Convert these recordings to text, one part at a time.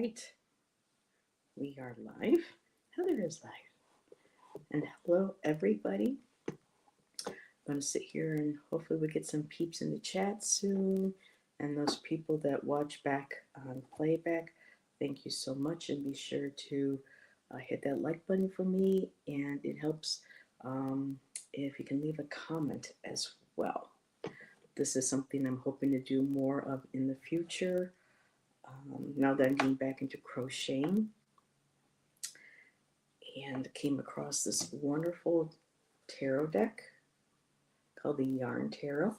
right, we are live. Heather is live. And hello, everybody. I'm going to sit here and hopefully we get some peeps in the chat soon. And those people that watch back on playback, thank you so much. And be sure to hit that like button for me. And it helps if you can leave a comment as well. This is something I'm hoping to do more of in the future. Now that I'm getting back into crocheting, and came across this wonderful tarot deck called the Yarn Tarot.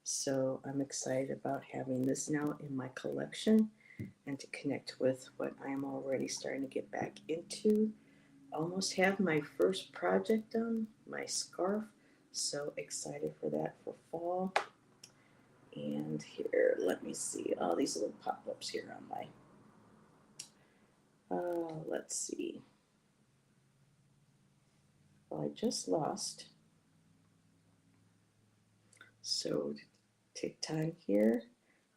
So I'm excited about having this now in my collection and to connect with what I am already starting to get back into. Almost have my first project done, my scarf. So excited for that for fall. And here, let me see all these little pop-ups here on my, let's see. Well, I just lost. So take time here.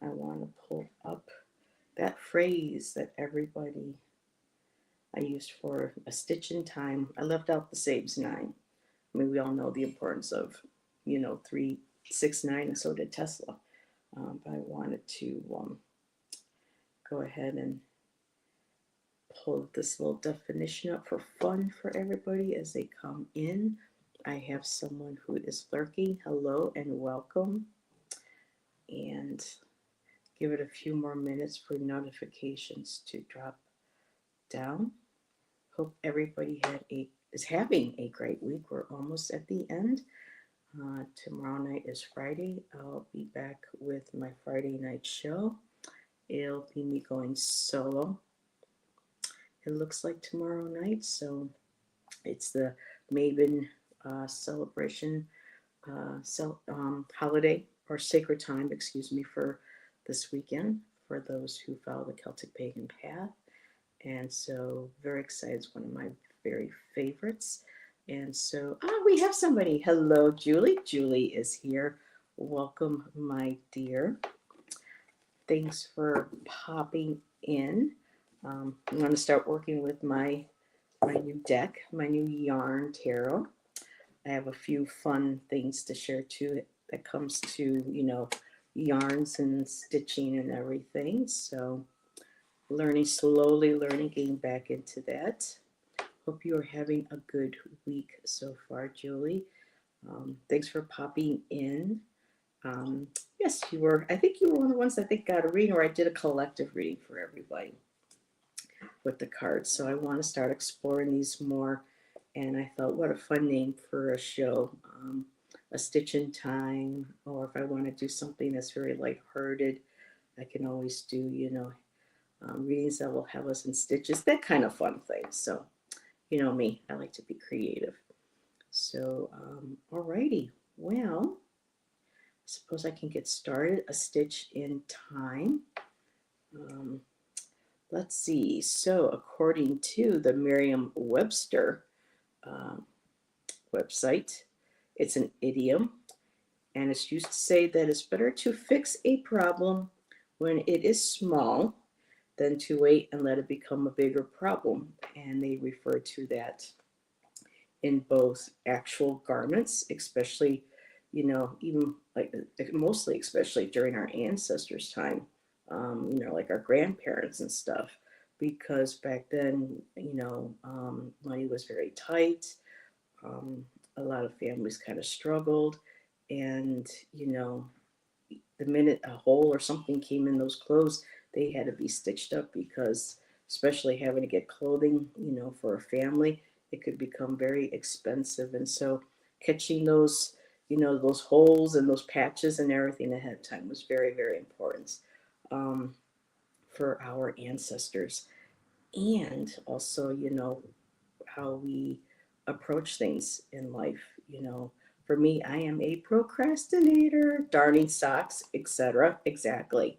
I want to pull up that phrase that everybody I used for a stitch in time. I left out the saves 9. I mean, we all know the importance of, 3, 6, 9, and so did Tesla. But I wanted to go ahead and pull this little definition up for fun for everybody as they come in. I have someone who is lurking. Hello and welcome. And give it a few more minutes for notifications to drop down. Hope everybody is having a great week. We're almost at the end. Tomorrow night is Friday. I'll be back with my Friday night show. It'll be me going solo. It looks like tomorrow night, so it's the Maven celebration holiday or sacred time, for this weekend for those who follow the Celtic pagan path. And so very excited. It's one of my very favorites. And so, we have somebody. Hello, Julie. Julie is here. Welcome, my dear. Thanks for popping in. I'm going to start working with my new deck, my new yarn tarot. I have a few fun things to share too that comes to, yarns and stitching and everything. So slowly learning, getting back into that. Hope you are having a good week so far, Julie. Thanks for popping in. Yes, you were. I think you were one of the ones got a reading, or I did a collective reading for everybody with the cards. So I want to start exploring these more. And I thought, what a fun name for a show. A Stitch in Time, or if I want to do something that's very lighthearted, I can always do, readings that will have us in stitches, that kind of fun thing. So, you know me, I like to be creative. So, alrighty. Well, I suppose I can get started. A Stitch in Time. Let's see. So, according to the Merriam-Webster website, it's an idiom, and it's used to say that it's better to fix a problem when it is small than to wait and let it become a bigger problem. And they refer to that in both actual garments, especially, even mostly especially during our ancestors' time, like our grandparents and stuff, because back then, money was very tight. A lot of families kind of struggled, and the minute a hole or something came in those clothes, they had to be stitched up, because especially having to get clothing, for a family, it could become very expensive. And so catching those, those holes and those patches and everything ahead of time was very, very important for our ancestors. And also, how we approach things in life. For me, I am a procrastinator, darning socks, etc. Exactly.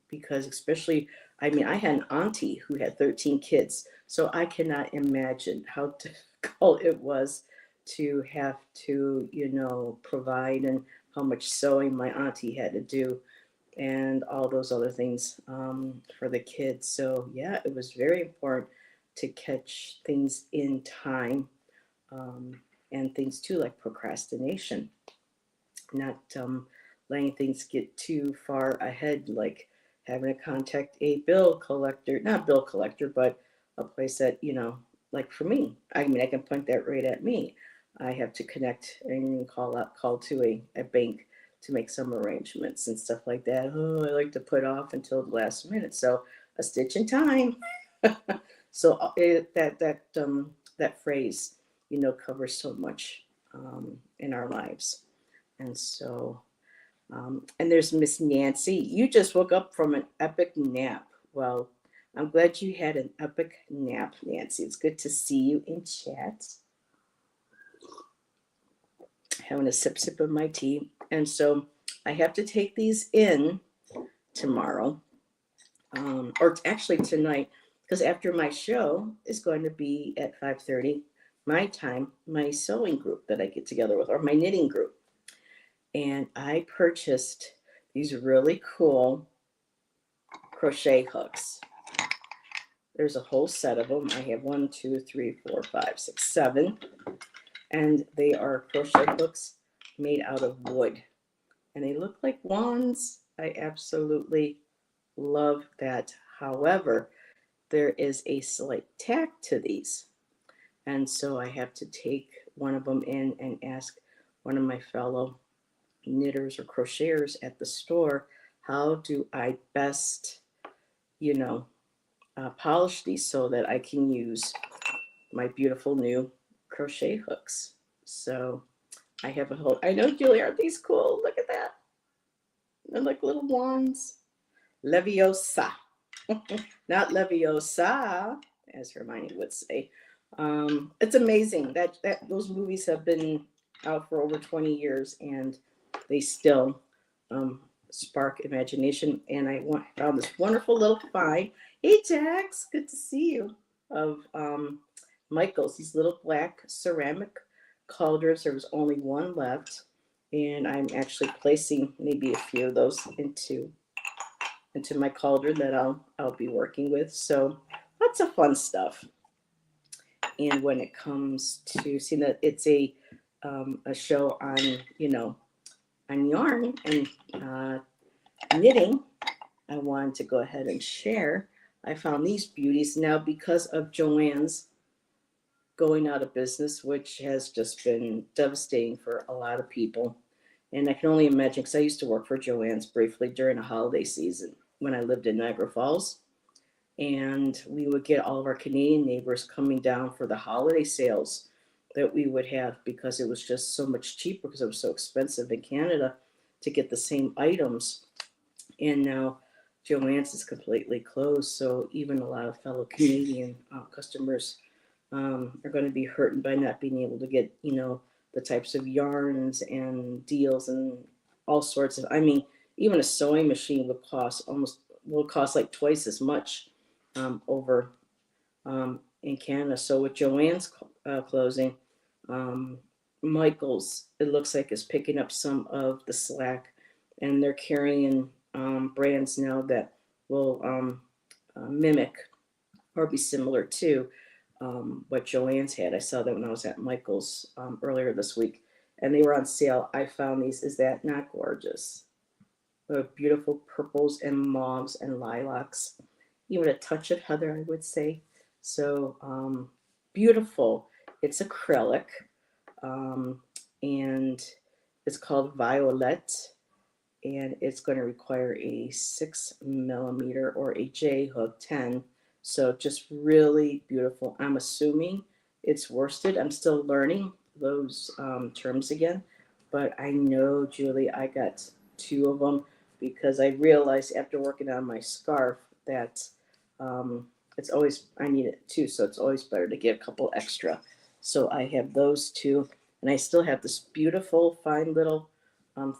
Because especially, I had an auntie who had 13 kids, so I cannot imagine how difficult it was to have to, provide, and how much sewing my auntie had to do. and all those other things for the kids. So yeah, it was very important to catch things in time, and things too like procrastination, not letting things get too far ahead, like having to contact a bill collector, not bill collector, but a place that, like for me, I mean, I can point that right at me. I have to connect and call to a bank to make some arrangements and stuff like that. Oh, I like to put off until the last minute. So a stitch in time. So that phrase, covers so much in our lives. And so, and there's Miss Nancy. You just woke up from an epic nap. Well, I'm glad you had an epic nap, Nancy. It's good to see you in chat. Having a sip of my tea. And so I have to take these in tomorrow, or actually tonight, because after my show is going to be at 5:30 my time, my sewing group that I get together with, or my knitting group. And I purchased these really cool crochet hooks. There's a whole set of them. I have 1, 2, 3, 4, 5, 6, 7. And they are crochet hooks made out of wood. And they look like wands. I absolutely love that. However, there is a slight tack to these. And so I have to take one of them in and ask one of my fellow knitters or crocheters at the store, how do I best, polish these so that I can use my beautiful new crochet hooks. So I have a whole, I know, Julie, aren't these cool? Look at that. They're like little wands. Leviosa. Not Leviosa, as Hermione would say. It's amazing that those movies have been out for over 20 years and they still spark imagination. And I found this wonderful little find. Hey, Jax, good to see you. Of Michael's, these little black ceramic cauldrons. There was only one left, and I'm actually placing maybe a few of those into my cauldron that I'll be working with. So lots of fun stuff. And when it comes to seeing that it's a show on on yarn and knitting, I wanted to go ahead and share. I found these beauties now because of Joann's going out of business, which has just been devastating for a lot of people. And I can only imagine, because I used to work for Joann's briefly during a holiday season when I lived in Niagara Falls. And we would get all of our Canadian neighbors coming down for the holiday sales that we would have, because it was just so much cheaper, because it was so expensive in Canada to get the same items. And now Joann's is completely closed. So even a lot of fellow Canadian customers are going to be hurting by not being able to get, the types of yarns and deals and all sorts of, I mean, even a sewing machine will cost like twice as much over in Canada. So with Joann's closing, Michael's, it looks like, is picking up some of the slack, and they're carrying brands now that will mimic or be similar to what Joann's had. I saw that when I was at Michael's earlier this week, and they were on sale. I found these. Is that not gorgeous? Beautiful purples and mauves and lilacs, even a touch of heather, I would say. So beautiful. It's acrylic, and it's called Violet, and it's going to require a 6mm or a J hook 10. So just really beautiful. I'm assuming it's worsted. I'm still learning those terms again, but I know, Julie, I got 2 of them because I realized after working on my scarf that it's always, I need it too, so it's always better to get a couple extra. So I have those 2, and I still have this beautiful fine little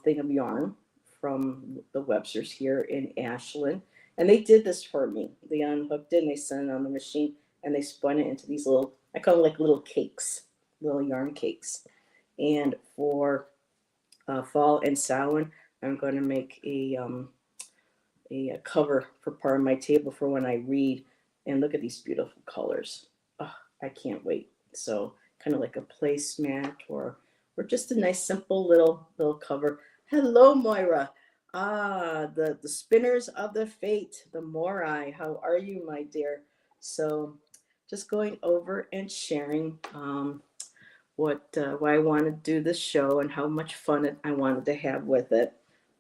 thing of yarn from the Websters here in Ashland. And they did this for me. They unhooked it and they sent it on the machine, and they spun it into these little, I call them like little cakes, little yarn cakes. And for fall and Samhain, I'm going to make a a cover for part of my table for when I read. And look at these beautiful colors. Oh, I can't wait. So kind of like a placemat or just a nice simple little cover. Hello, Moira. The spinners of the fate, the Morai. How are you, my dear? So just going over and sharing what why I wanted to do this show and how much fun I wanted to have with it.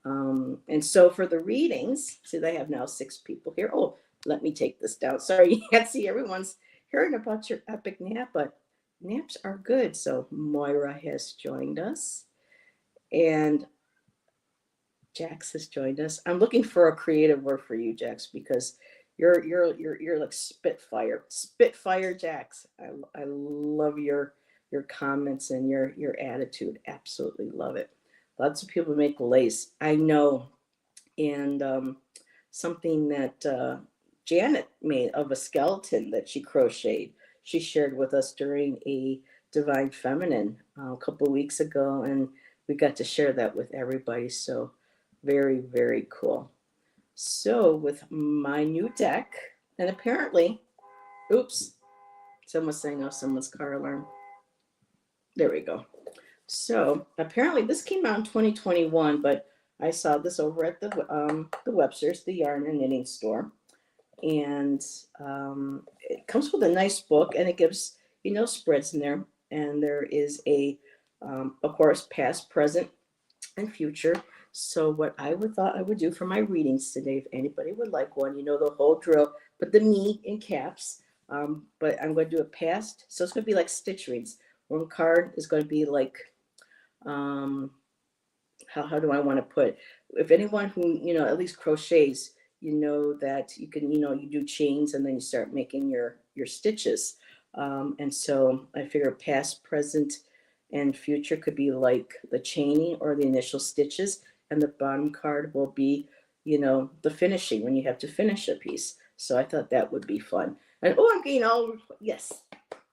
And so for the readings, see, I have now 6 people here. Oh, let me take this down. Sorry, you can't see everyone's hearing about your epic nap, but naps are good. So Moira has joined us, and Jax has joined us. I'm looking for a creative word for you, Jax, because you're like Spitfire Jax. I love your comments and your attitude. Absolutely love it. Lots of people make lace. I know, and something that Janet made of a skeleton that she crocheted. She shared with us during a Divine Feminine a couple of weeks ago, and we got to share that with everybody. So very, very cool. So with my new deck, and apparently, oops, someone's saying, oh, someone's car alarm. There we go. So apparently this came out in 2021, but I saw this over at the Webster's, the yarn and knitting store, and it comes with a nice book, and it gives spreads in there, and there is of course, past, present, and future. So what I would thought I would do for my readings today, if anybody would like one, the whole drill, put the me in caps. But I'm going to do a past, so it's going to be like stitch reads. One card is going to be like, how do I want to put it? If anyone who at least crochets, that you can you do chains and then you start making your stitches. And so I figure past, present, and future could be like the chaining or the initial stitches, and the bottom card will be the finishing, when you have to finish a piece. So I thought that would be fun. And I'm getting all, yes,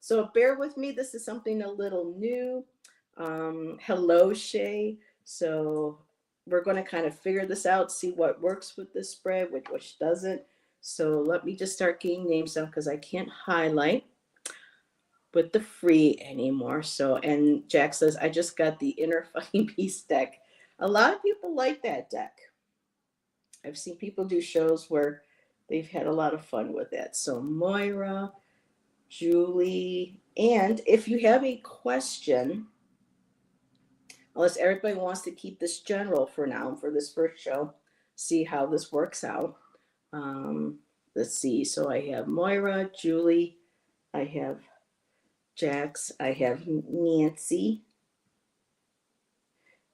so bear with me, this is something a little new. Hello, Shay. So we're going to kind of figure this out, see what works with this spread, which doesn't. So let me just start getting names down because I can't highlight with the free anymore. So, and Jack says, I just got the Inner Fucking Peace deck. A lot of people like that deck. I've seen people do shows where they've had a lot of fun with that. So Moira, Julie, and if you have a question, unless everybody wants to keep this general for now, for this first show, see how this works out. Let's see. So I have Moira, Julie, I have Jax, I have Nancy.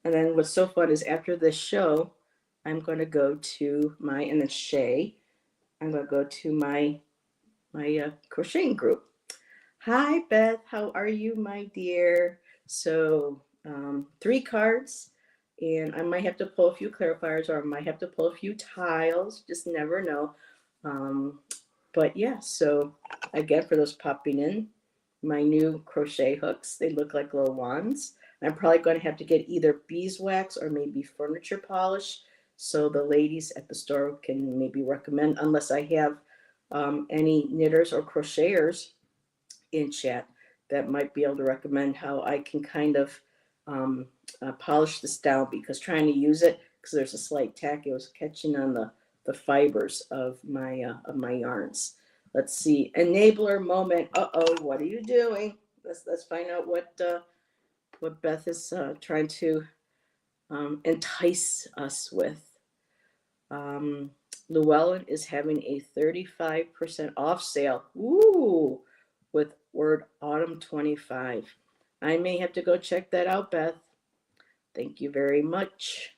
And then what's so fun is after this show, I'm going to go to and then Shay, I'm going to go to my crocheting group. Hi, Beth. How are you, my dear? So 3 cards, and I might have to pull a few clarifiers, or I might have to pull a few tiles. Just never know. But yeah, so again, for those popping in, my new crochet hooks, they look like little wands. I'm probably going to have to get either beeswax or maybe furniture polish, so the ladies at the store can maybe recommend, unless I have any knitters or crocheters in chat that might be able to recommend how I can kind of polish this down, because trying to use it, because there's a slight tack, it was catching on the fibers of my yarns. Let's see, enabler moment. What are you doing? Let's find out what Beth is trying to entice us with. Llewellyn is having a 35% off sale. Ooh, with word autumn 25. I may have to go check that out, Beth. Thank you very much.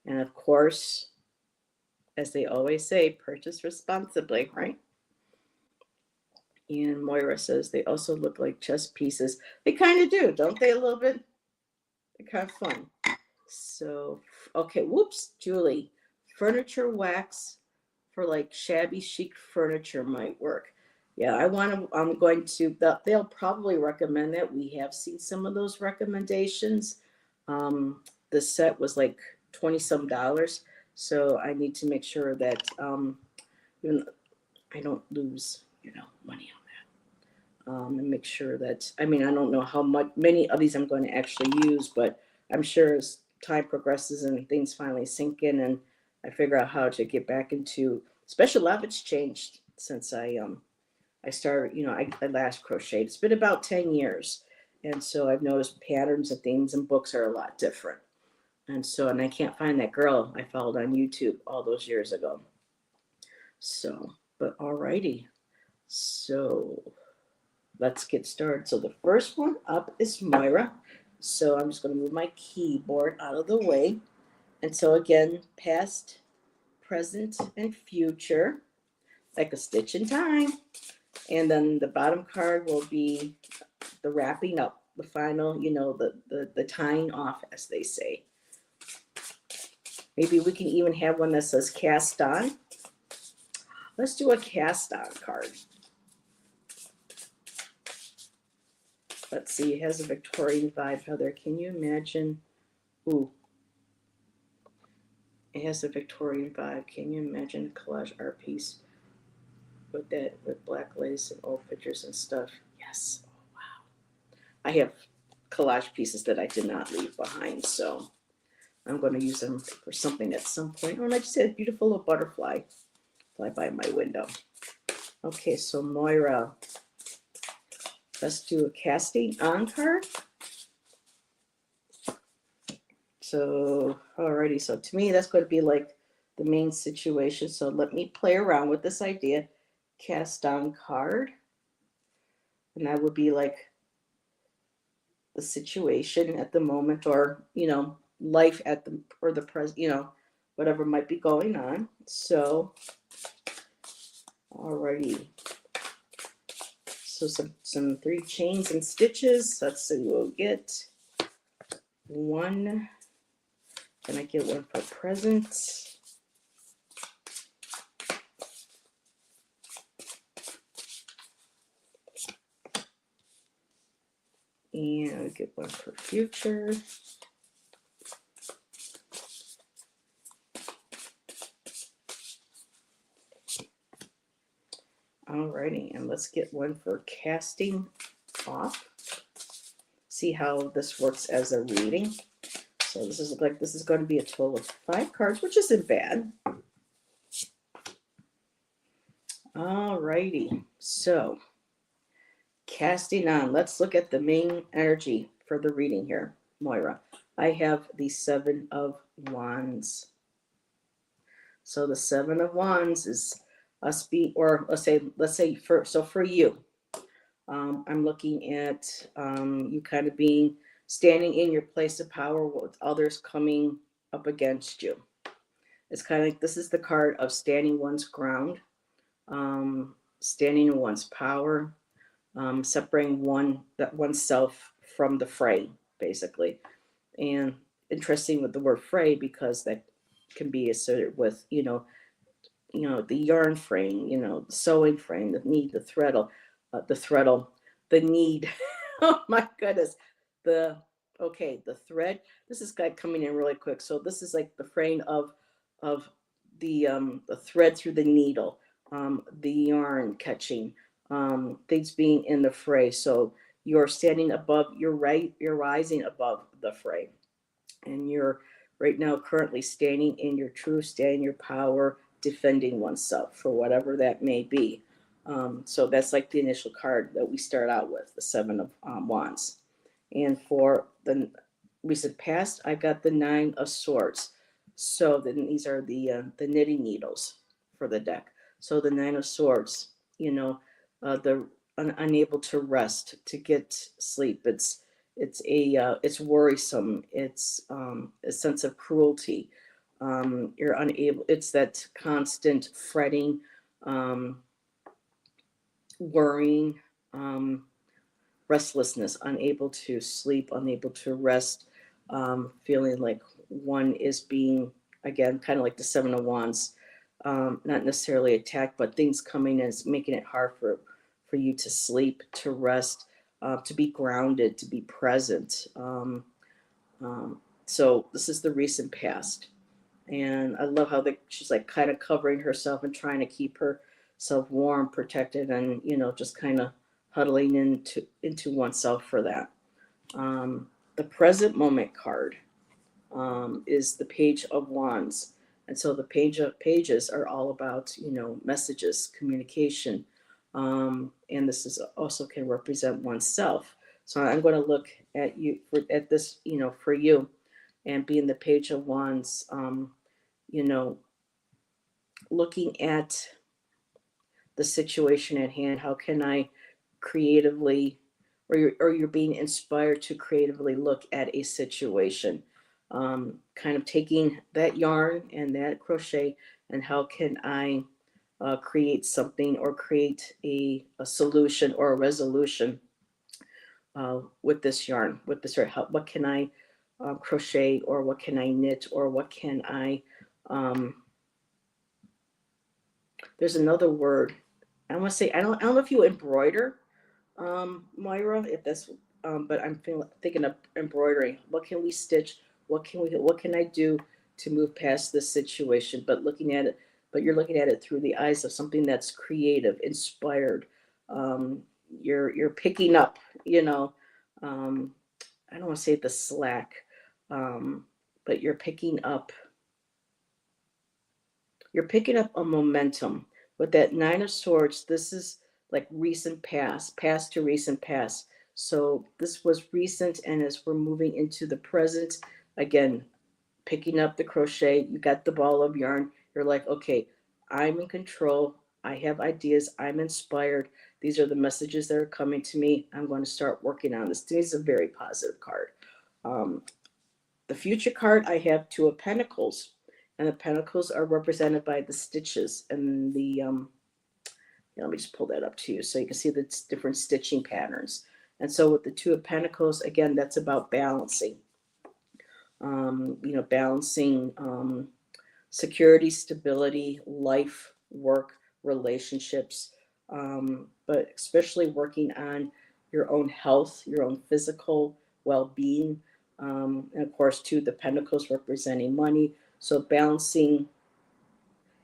And of course, as they always say, purchase responsibly, right? And Moira says they also look like chess pieces. They kind of do, don't they, a little bit? They're kind of fun. So, okay, whoops, Julie. Furniture wax for like shabby chic furniture might work. Yeah, I'm going to, they'll probably recommend that. We have seen some of those recommendations. The set was like $20 some. So I need to make sure that even I don't lose, money on that. And make sure that, I mean, I don't know how many of these I'm going to actually use, but I'm sure as time progresses and things finally sink in and I figure out how to get back into, especially a lot of it's changed since I started, I last crocheted. It's been about 10 years. And so I've noticed patterns and things and books are a lot different. And I can't find that girl I followed on YouTube all those years ago. So, but alrighty. So let's get started. So the first one up is Moira. So I'm just going to move my keyboard out of the way. And so again, past, present, and future, like a stitch in time. And then the bottom card will be the wrapping up, the final, the tying off, as they say. Maybe we can even have one that says cast on. Let's do a cast on card. Let's see, it has a Victorian vibe, Heather. Can you imagine? Ooh. It has a Victorian vibe. Can you imagine a collage art piece with that, with black lace and old pictures and stuff? Yes. Oh, wow. I have collage pieces that I did not leave behind, so I'm going to use them for something at some point. Oh, and I just had a beautiful little butterfly fly by my window. Okay, so Moira, let's do a casting on card. So, alrighty, so to me, that's going to be like the main situation. So let me play around with this idea. Cast on card. And that would be like the situation at the moment, or, life at the, or the present, whatever might be going on. So, alrighty. So some 3 chains and stitches. Let's see, we'll get 1. Can I get one for present? And I'll get one for future. Alrighty, and let's get one for casting off. See how this works as a reading. So this is going to be a total of 5 cards, which isn't bad. Alrighty, so casting on. Let's look at the main energy for the reading here, Moira. I have the 7 of Wands. So the 7 of Wands is us being, or let's say for you, I'm looking at you kind of being standing in your place of power with others coming up against you. It's kind of like this is the card of standing one's ground, standing in one's power, separating oneself from the fray, basically. And interesting with the word fray, because that can be associated with, the yarn frame, the sewing frame, the need, the threadle, the need. Oh my goodness. The thread. This is coming in really quick. So this is like the frame of the thread through the needle, the yarn catching, things being in the fray. So you're standing above, you're rising above the fray. And you're right now currently standing in your truth, standing in your power, defending oneself for whatever that may be. So that's like the initial card that we start out with, the 7 of Wands. And for the recent past, I got the 9 of Swords. So then these are the knitting needles for the deck. So the 9 of Swords, the unable to rest, to get sleep. It's worrisome. It's a sense of cruelty. You're unable. It's that constant fretting, worrying, restlessness, unable to sleep, unable to rest, feeling like one is being, again, kind of like the 7 of Wands, not necessarily attacked, but things coming in is making it hard for you to sleep, to rest, to be grounded, to be present. So this is the recent past. And I love how she's like kind of covering herself and trying to keep herself warm, protected, and just kind of huddling into oneself for that. The present moment card is the Page of Wands, and so the pages are all about messages, communication, and this is also can represent oneself. So I'm going to look at this, for you, and being the Page of Wands. You know, looking at the situation at hand, how can I creatively, or you're being inspired to creatively look at a situation, kind of taking that yarn and that crochet, and how can I create something, or create a solution or a resolution with this yarn, with this, what can I crochet, or what can I knit, or what can I um, there's another word. I want to say, I don't know if you embroider, Moira, if that's but I'm thinking of embroidery. What can we stitch? What can I do to move past this situation? But you're looking at it through the eyes of something that's creative, inspired. Um, you're picking up, you know, um, I don't want to say the slack, um, but you're picking up a momentum with that Nine of Swords. This is like recent past to recent past. So this was recent, and as we're moving into the present, again, picking up the crochet, you got the ball of yarn. You're like, okay, I'm in control. I have ideas. I'm inspired. These are the messages that are coming to me. I'm going to start working on this. This is a very positive card. Um, the future card, I have Two of Pentacles, and the Pentacles are represented by the stitches and let me just pull that up to you so you can see the different stitching patterns. And so with the Two of Pentacles, again, that's about balancing. Balancing security, stability, life, work, relationships, but especially working on your own health, your own physical well-being, and of course, too, the Pentacles representing money. So balancing,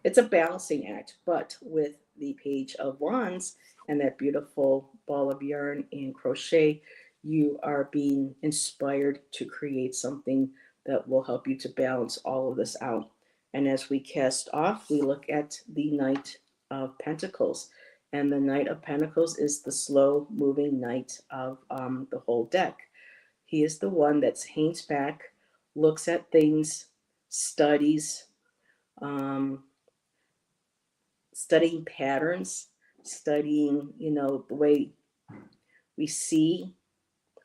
it's a balancing act, but with the Page of Wands and that beautiful ball of yarn and crochet, you are being inspired to create something that will help you to balance all of this out. And as we cast off, we look at the Knight of Pentacles. And the Knight of Pentacles is the slow moving knight of the whole deck. He is the one that hangs back, looks at things, studies, um, studying patterns, studying, the way we see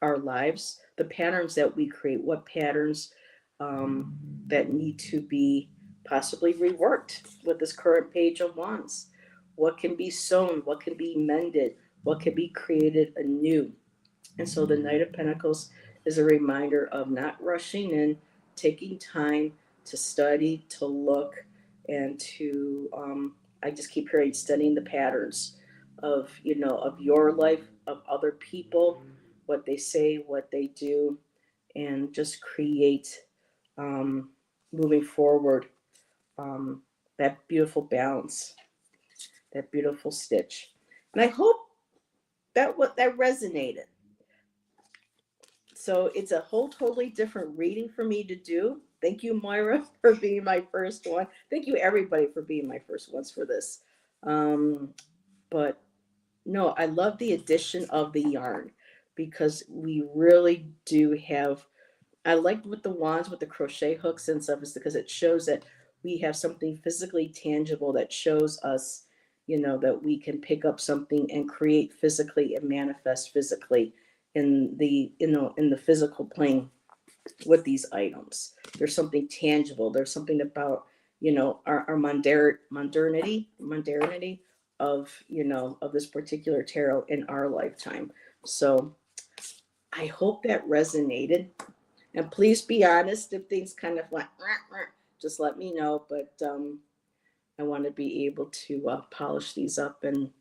our lives, the patterns that we create, what patterns that need to be possibly reworked with this current Page of Wands. What can be sewn? What can be mended? What can be created anew? And so the Knight of Pentacles is a reminder of not rushing in, taking time to study, to look, and to, I just keep hearing, studying the patterns of your life, of other people, what they say, what they do, and just create, um, moving forward, um, that beautiful balance, that beautiful stitch. And I hope that resonated. So it's a whole totally different reading for me to do. Thank you, Moira, for being my first one. Thank you, everybody, for being my first ones for this. But no, I love the addition of the yarn, because we really do have. I like with the wands, with the crochet hooks and stuff, is because it shows that we have something physically tangible that shows us, that we can pick up something and create physically and manifest physically in the physical plane with these items. There's something tangible. There's something about our modernity of this particular tarot in our lifetime. So I hope that resonated. And please be honest if things kind of like, just let me know. But I want to be able to polish these up and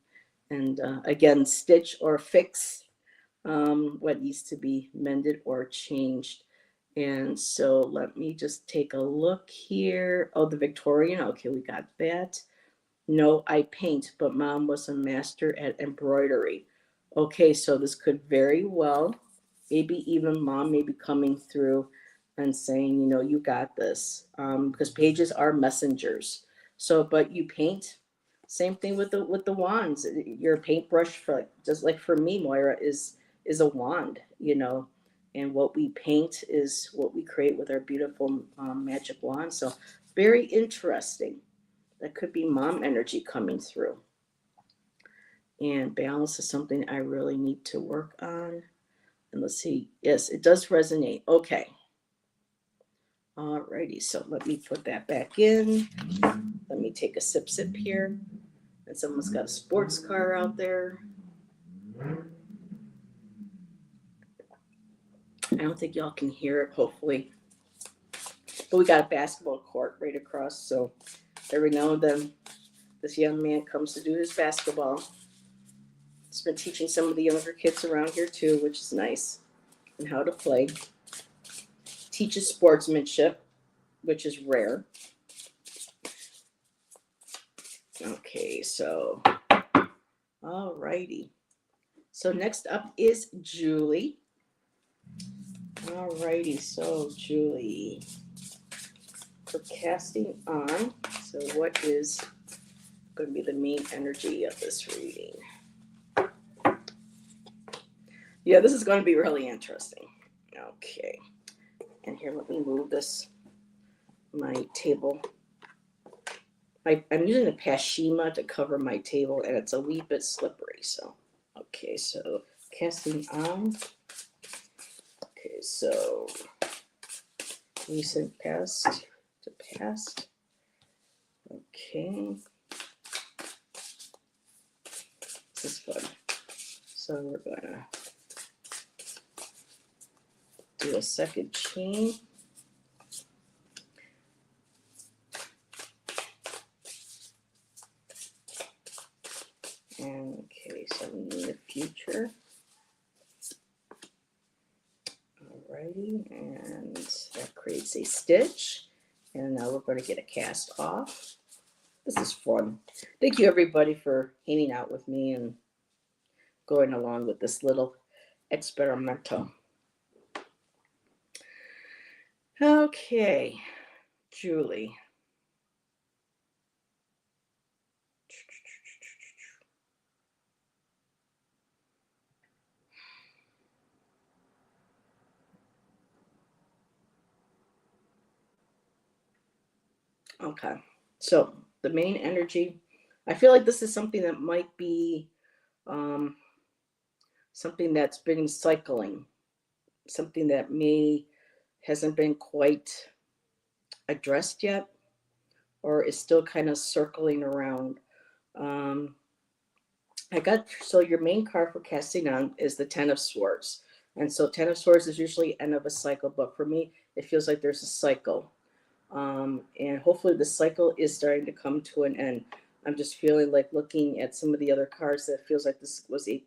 again, stitch or fix what needs to be mended or changed. And so let me just take a look here. Oh, the Victorian. Okay, we got that. No, I paint, but mom was a master at embroidery. Okay, so this could very well, maybe even mom may be coming through and saying, you got this, because pages are messengers. So, but you paint. Same thing with the wands. Your paintbrush, for just like for me, Moira is a wand, and what we paint is what we create with our beautiful magic wand. So, very interesting. That could be mom energy coming through. And balance is something I really need to work on. And let's see. Yes, it does resonate. Okay. Alrighty. So let me put that back in. Let me take a sip here. And someone's got a sports car out there. I don't think y'all can hear it, hopefully. But we got a basketball court right across. So every now and then, this young man comes to do his basketball. He's been teaching some of the younger kids around here too, which is nice, and how to play. Teaches sportsmanship, which is rare. Okay, so, alrighty. So next up is Julie. Alrighty, so Julie, for casting on. So what is going to be the main energy of this reading? Yeah, this is going to be really interesting. Okay. And here, let me move my table. I'm using a Pashima to cover my table, and it's a wee bit slippery. So, okay, so casting on. Okay, so recent past to past. Okay. This is fun. So we're going to do a second chain. Okay, so we need the future. Alrighty, and that creates a stitch. And now we're going to get a cast off. This is fun. Thank you, everybody, for hanging out with me and going along with this little experimental. Okay, Julie. Okay, so the main energy, I feel like this is something that might be something that's been cycling, something that hasn't been quite addressed yet, or is still kind of circling around. So your main card for casting on is the Ten of Swords. And so Ten of Swords is usually end of a cycle, but for me, it feels like there's a cycle. And hopefully the cycle is starting to come to an end. I'm just feeling like, looking at some of the other cards, that feels like this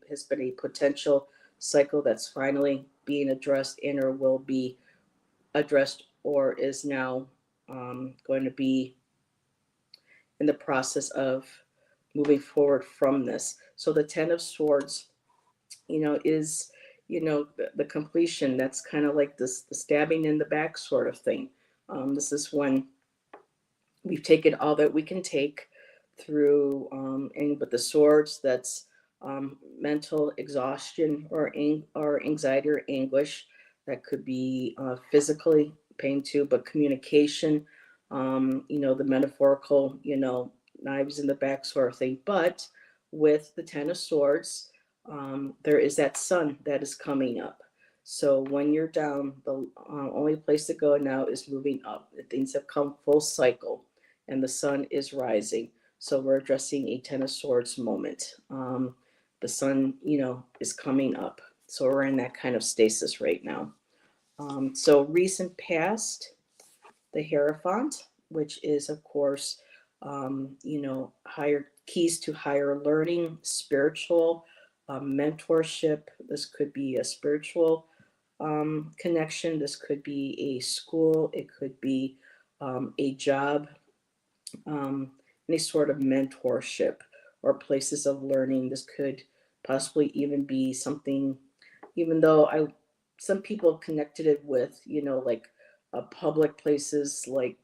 has been a potential cycle that's finally being addressed and or will be addressed, or is now going to be in the process of moving forward from this. So the Ten of Swords, is, the completion. That's kind of like this, the stabbing in the back sort of thing. This is when we've taken all that we can take through, and with the swords, that's mental exhaustion or anxiety or anguish. That could be physically pain too, but communication, the metaphorical, knives in the back sort of thing. But with the Ten of Swords, there is that sun that is coming up. So when you're down, the only place to go now is moving up. Things have come full cycle, and the sun is rising. So we're addressing a Ten of Swords moment. The sun, is coming up. So we're in that kind of stasis right now. So recent past, the Hierophant, which is, of course, higher keys to higher learning, spiritual, mentorship. This could be a spiritual connection. This could be a school, it could be a job, um, any sort of mentorship or places of learning. This could possibly even be something, even though some people connected it with, like public places like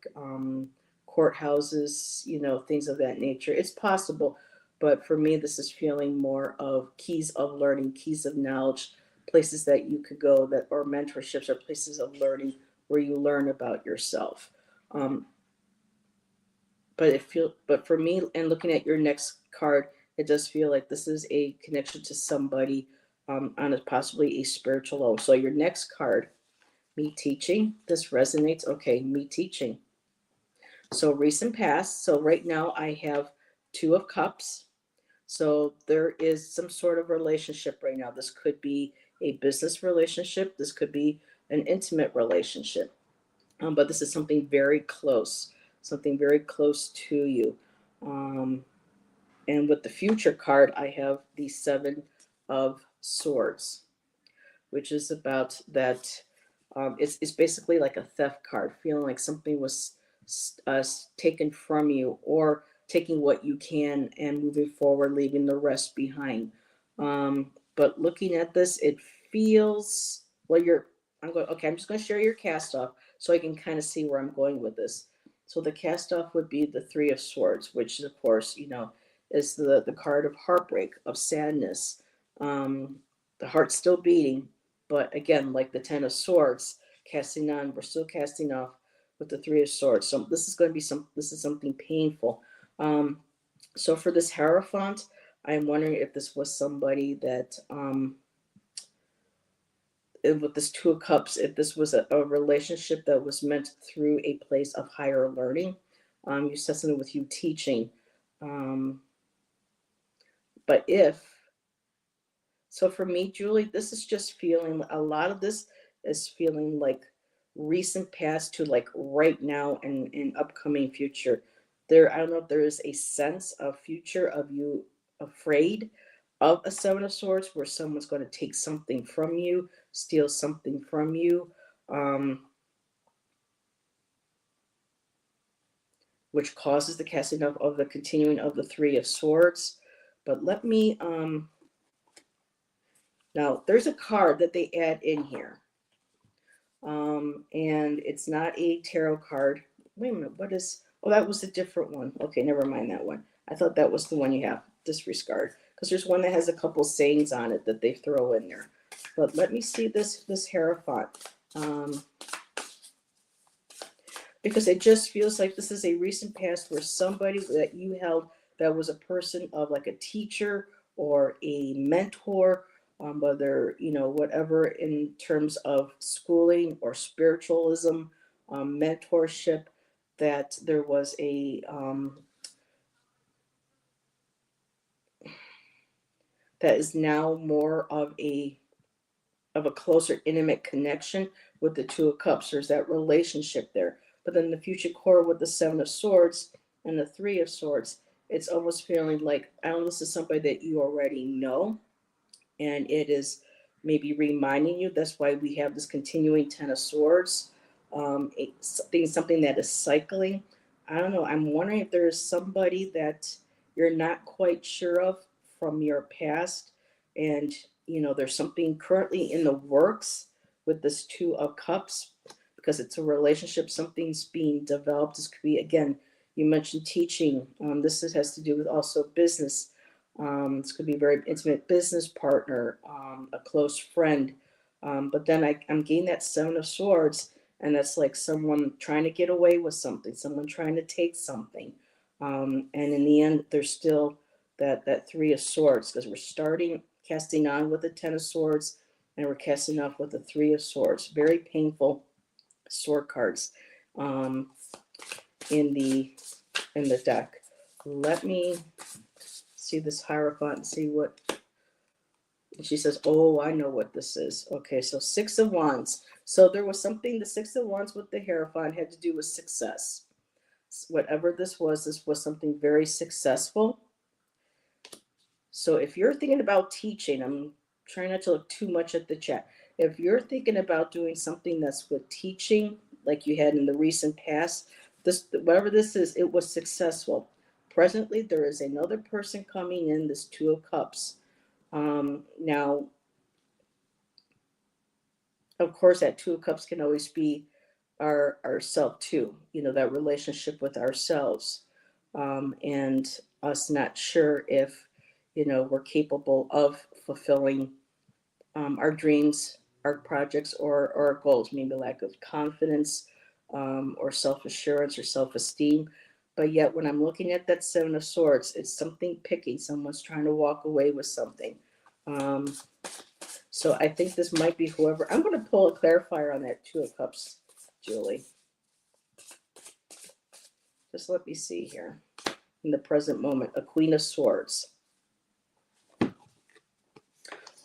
courthouses, things of that nature. It's possible, but for me, this is feeling more of keys of learning, keys of knowledge, places that you could go that, or mentorships, or places of learning where you learn about yourself. Um, but for me, and looking at your next card, it does feel like this is a connection to somebody on a possibly a spiritual level. So your next card, me teaching, this resonates. Okay, me teaching. So recent past. So right now I have Two of Cups. So there is some sort of relationship right now. This could be a business relationship. This could be an intimate relationship. But this is something very close to you. Um, and with the future card, I have the Seven of Swords, which is about that. It's basically like a theft card, feeling like something was taken from you, or taking what you can and moving forward, leaving the rest behind. But looking at this, it feels well. I'm going. Okay, I'm just going to share your cast off so I can kind of see where I'm going with this. So the cast off would be the Three of Swords, which of course, is the card of heartbreak, of sadness. The heart's still beating, but again, like the Ten of Swords, we're still casting off with the Three of Swords. So this is something painful. Um, so for this Hierophant, I'm wondering if this was somebody that, with this Two of Cups, if this was a relationship that was meant through a place of higher learning. You said something with you teaching. Um, but if So for me, Julie, this is just feeling, a lot of this is feeling like recent past to like right now and upcoming future. I don't know if there is a sense of future of you afraid of a Seven of Swords where someone's going to take something from you, steal something from you, um, which causes the casting of the continuing of the Three of Swords. But let me, now there's a card that they add in here. And it's not a tarot card. Wait a minute, what is, oh, that was a different one. Okay, never mind that one. I thought that was the one you have. Disregard. Because there's one that has a couple sayings on it that they throw in there. But let me see this Hierophant. Um, because it just feels like this is a recent past where somebody that you held, that was a person of like a teacher or a mentor, whether, whatever, in terms of schooling or spiritualism, mentorship, that there was that is now more of a closer, intimate connection with the Two of Cups. There's that relationship there. But then the future core with the Seven of Swords and the Three of Swords, it's almost feeling like, I don't know, this is somebody that you already know, and it is maybe reminding you. That's why we have this continuing Ten of Swords. Something that is cycling. I don't know. I'm wondering if there is somebody that you're not quite sure of from your past, and there's something currently in the works with this Two of Cups, because it's a relationship. Something's being developed. This could be, again, you mentioned teaching. Has to do with also business. This could be a very intimate business partner, a close friend. But then I'm getting that Seven of Swords, and that's like someone trying to get away with something, someone trying to take something. And in the end, there's still that Three of Swords, because we're starting casting on with the Ten of Swords, and we're casting off with the Three of Swords. Very painful sword cards in the deck. Let me see this Hierophant and see what. And she says, "Oh, I know what this is." Okay, so Six of Wands. So there was something. The Six of Wands with the Hierophant had to do with success. Whatever this was something very successful. So if you're thinking about teaching, I'm trying not to look too much at the chat. if you're thinking about doing something that's with teaching, like you had in the recent past, this, whatever this is, it was successful. Presently, there is another person coming in, this Two of Cups. Now, of course, that Two of Cups can always be our self too, that relationship with ourselves, and us not sure if, we're capable of fulfilling our dreams, our projects, or our goals, maybe lack of confidence, or self assurance or self esteem. But yet, when I'm looking at that Seven of Swords, it's something picky. Someone's trying to walk away with something. Um, so I think this might be whoever. I'm going to pull a clarifier on that Two of Cups, Julie. Just let me see here. In the present moment, a Queen of Swords.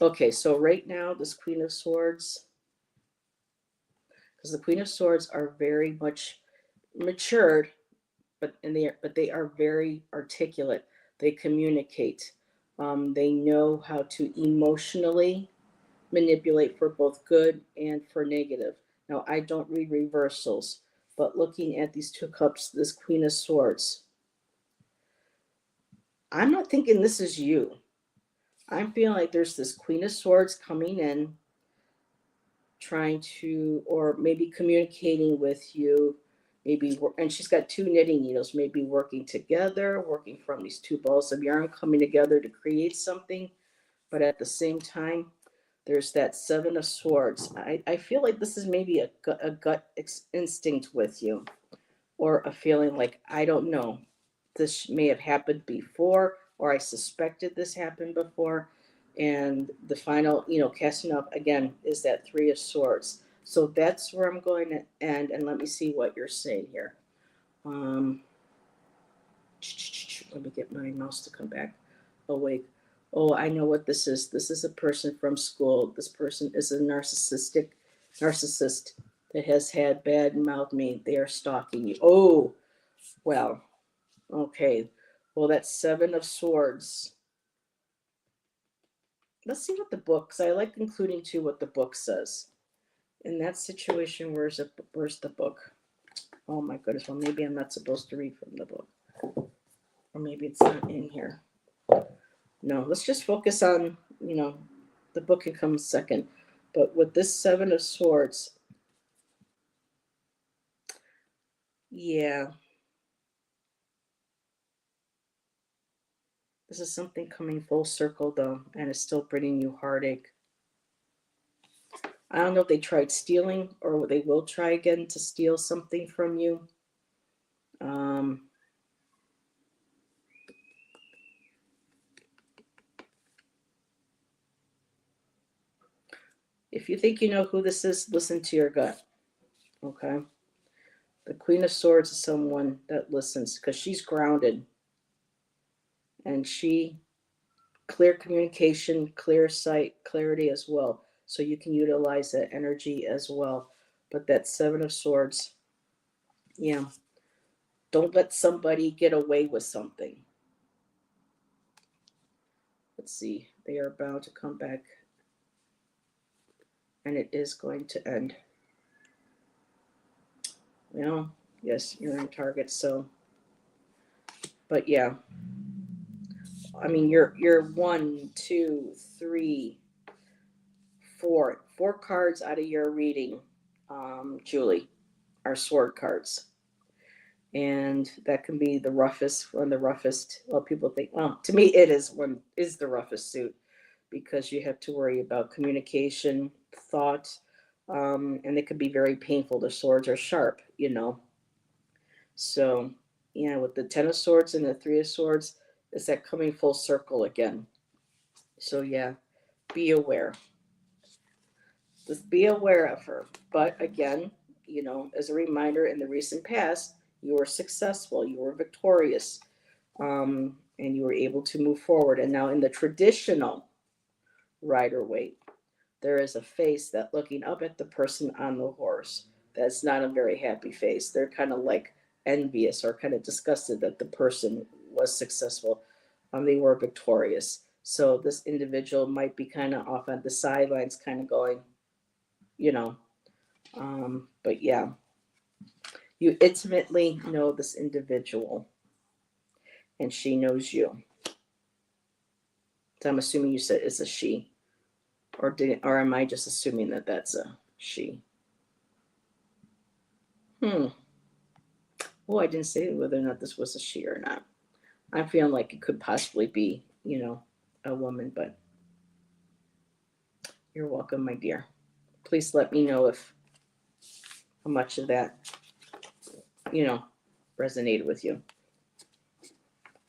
Okay, so right now, this Queen of Swords, because the Queen of Swords are very much matured, but they are very articulate. They communicate. They know how to emotionally manipulate for both good and for negative. Now, I don't read reversals, but looking at these two cups, this Queen of Swords, I'm not thinking this is you. I'm feeling like there's this Queen of Swords coming in, trying to, or maybe communicating with you, maybe, and she's got two knitting needles, maybe working together, working from these two balls of yarn, coming together to create something. But at the same time, there's that Seven of Swords. I feel like this is maybe a gut instinct with you, or a feeling like, I don't know, this may have happened before, or I suspected this happened before. And the final, casting off again is that Three of Swords. So that's where I'm going to end. And let me see what you're saying here. Let me get my mouse to come back awake. Oh, I know what this is. This is a person from school. This person is a narcissist that has had bad mouth me. They are stalking you. Oh, well, okay. Well, that's Seven of Swords. Let's see what the book, because I like including too what the book says. In that situation, where's the book? Oh my goodness. Well, maybe I'm not supposed to read from the book. Or maybe it's not in here. No, let's just focus on, the book can come second. But with this Seven of Swords, yeah, this is something coming full circle though, and it's still bringing you heartache. I don't know if they tried stealing or they will try again to steal something from you. If you think you know who this is, listen to your gut. Okay. The Queen of Swords is someone that listens because she's grounded, and she clear communication, clear sight, clarity as well. So you can utilize that energy as well. But that Seven of Swords, yeah, don't let somebody get away with something. Let's see, they are bound to come back, and it is going to end. Well, yes, you're in target. So, but yeah, I mean, you're one, two, three, four cards out of your reading, Julie, are sword cards. And that can be the roughest, one of the roughest. Well, people think, well, to me, it is the roughest suit, because you have to worry about communication, thought, and it could be very painful. The swords are sharp. So, yeah, with the Ten of Swords and the Three of Swords, is that coming full circle again? So, yeah, be aware. Just be aware of her. But again, as a reminder, in the recent past, you were successful, you were victorious, and you were able to move forward. And now, in the traditional rider weight, there is a face that looking up at the person on the horse. That's not a very happy face. They're kind of like envious or kind of disgusted that the person was successful. They were victorious. So this individual might be kind of off on the sidelines, kind of going, you know. But yeah, you intimately know this individual, and she knows you. So I'm assuming you said it's a she, or am I just assuming that that's a she? Hmm. Well, I didn't say whether or not this was a she or not. I'm feeling like it could possibly be, a woman, but you're welcome, my dear. Please let me know if how much of that, you know, resonated with you.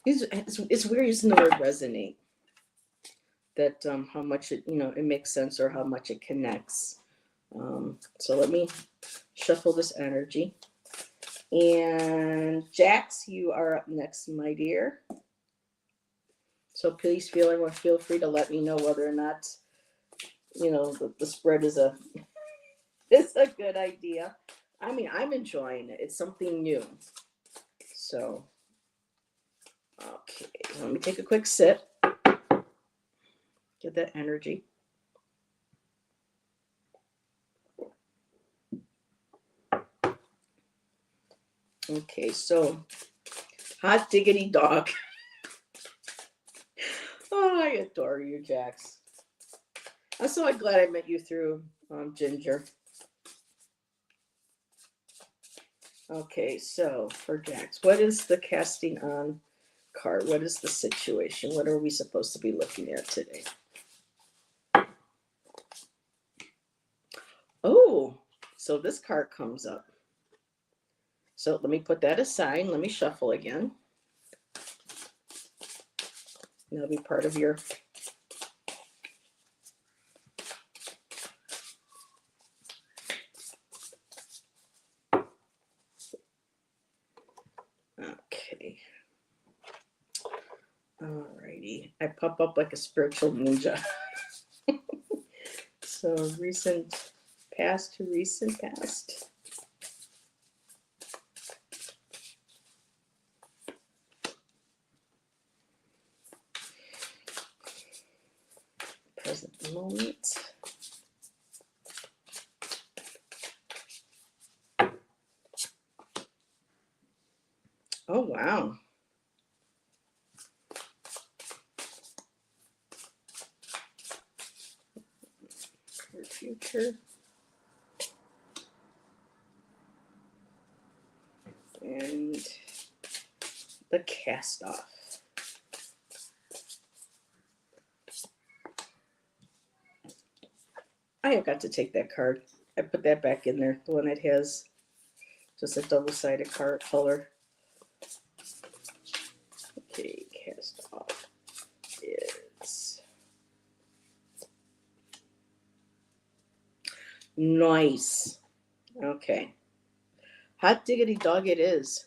It's weird using the word resonate. That how much it makes sense or how much it connects. So let me shuffle this energy. And Jax, you are up next, my dear. So please feel free to let me know whether or not the spread is a good idea. I mean, I'm enjoying it. It's something new. So, okay, let me take a quick sip. Get that energy. Okay, so hot diggity dog. Oh, I adore you, Jax. I'm so glad I met you through Ginger. Okay, so for Jax, what is the casting on card? What is the situation? What are we supposed to be looking at today? Oh, so this card comes up. So let me put that aside. Let me shuffle again. That'll be part of your okay. Alrighty. I pop up like a spiritual ninja. So recent past to recent past. Present moment. Oh, wow. Future. And the cast off. I have got to take that card. I put that back in there. The one that has just a double-sided card color. Okay, cast off is nice. Okay. Hot diggity dog it is.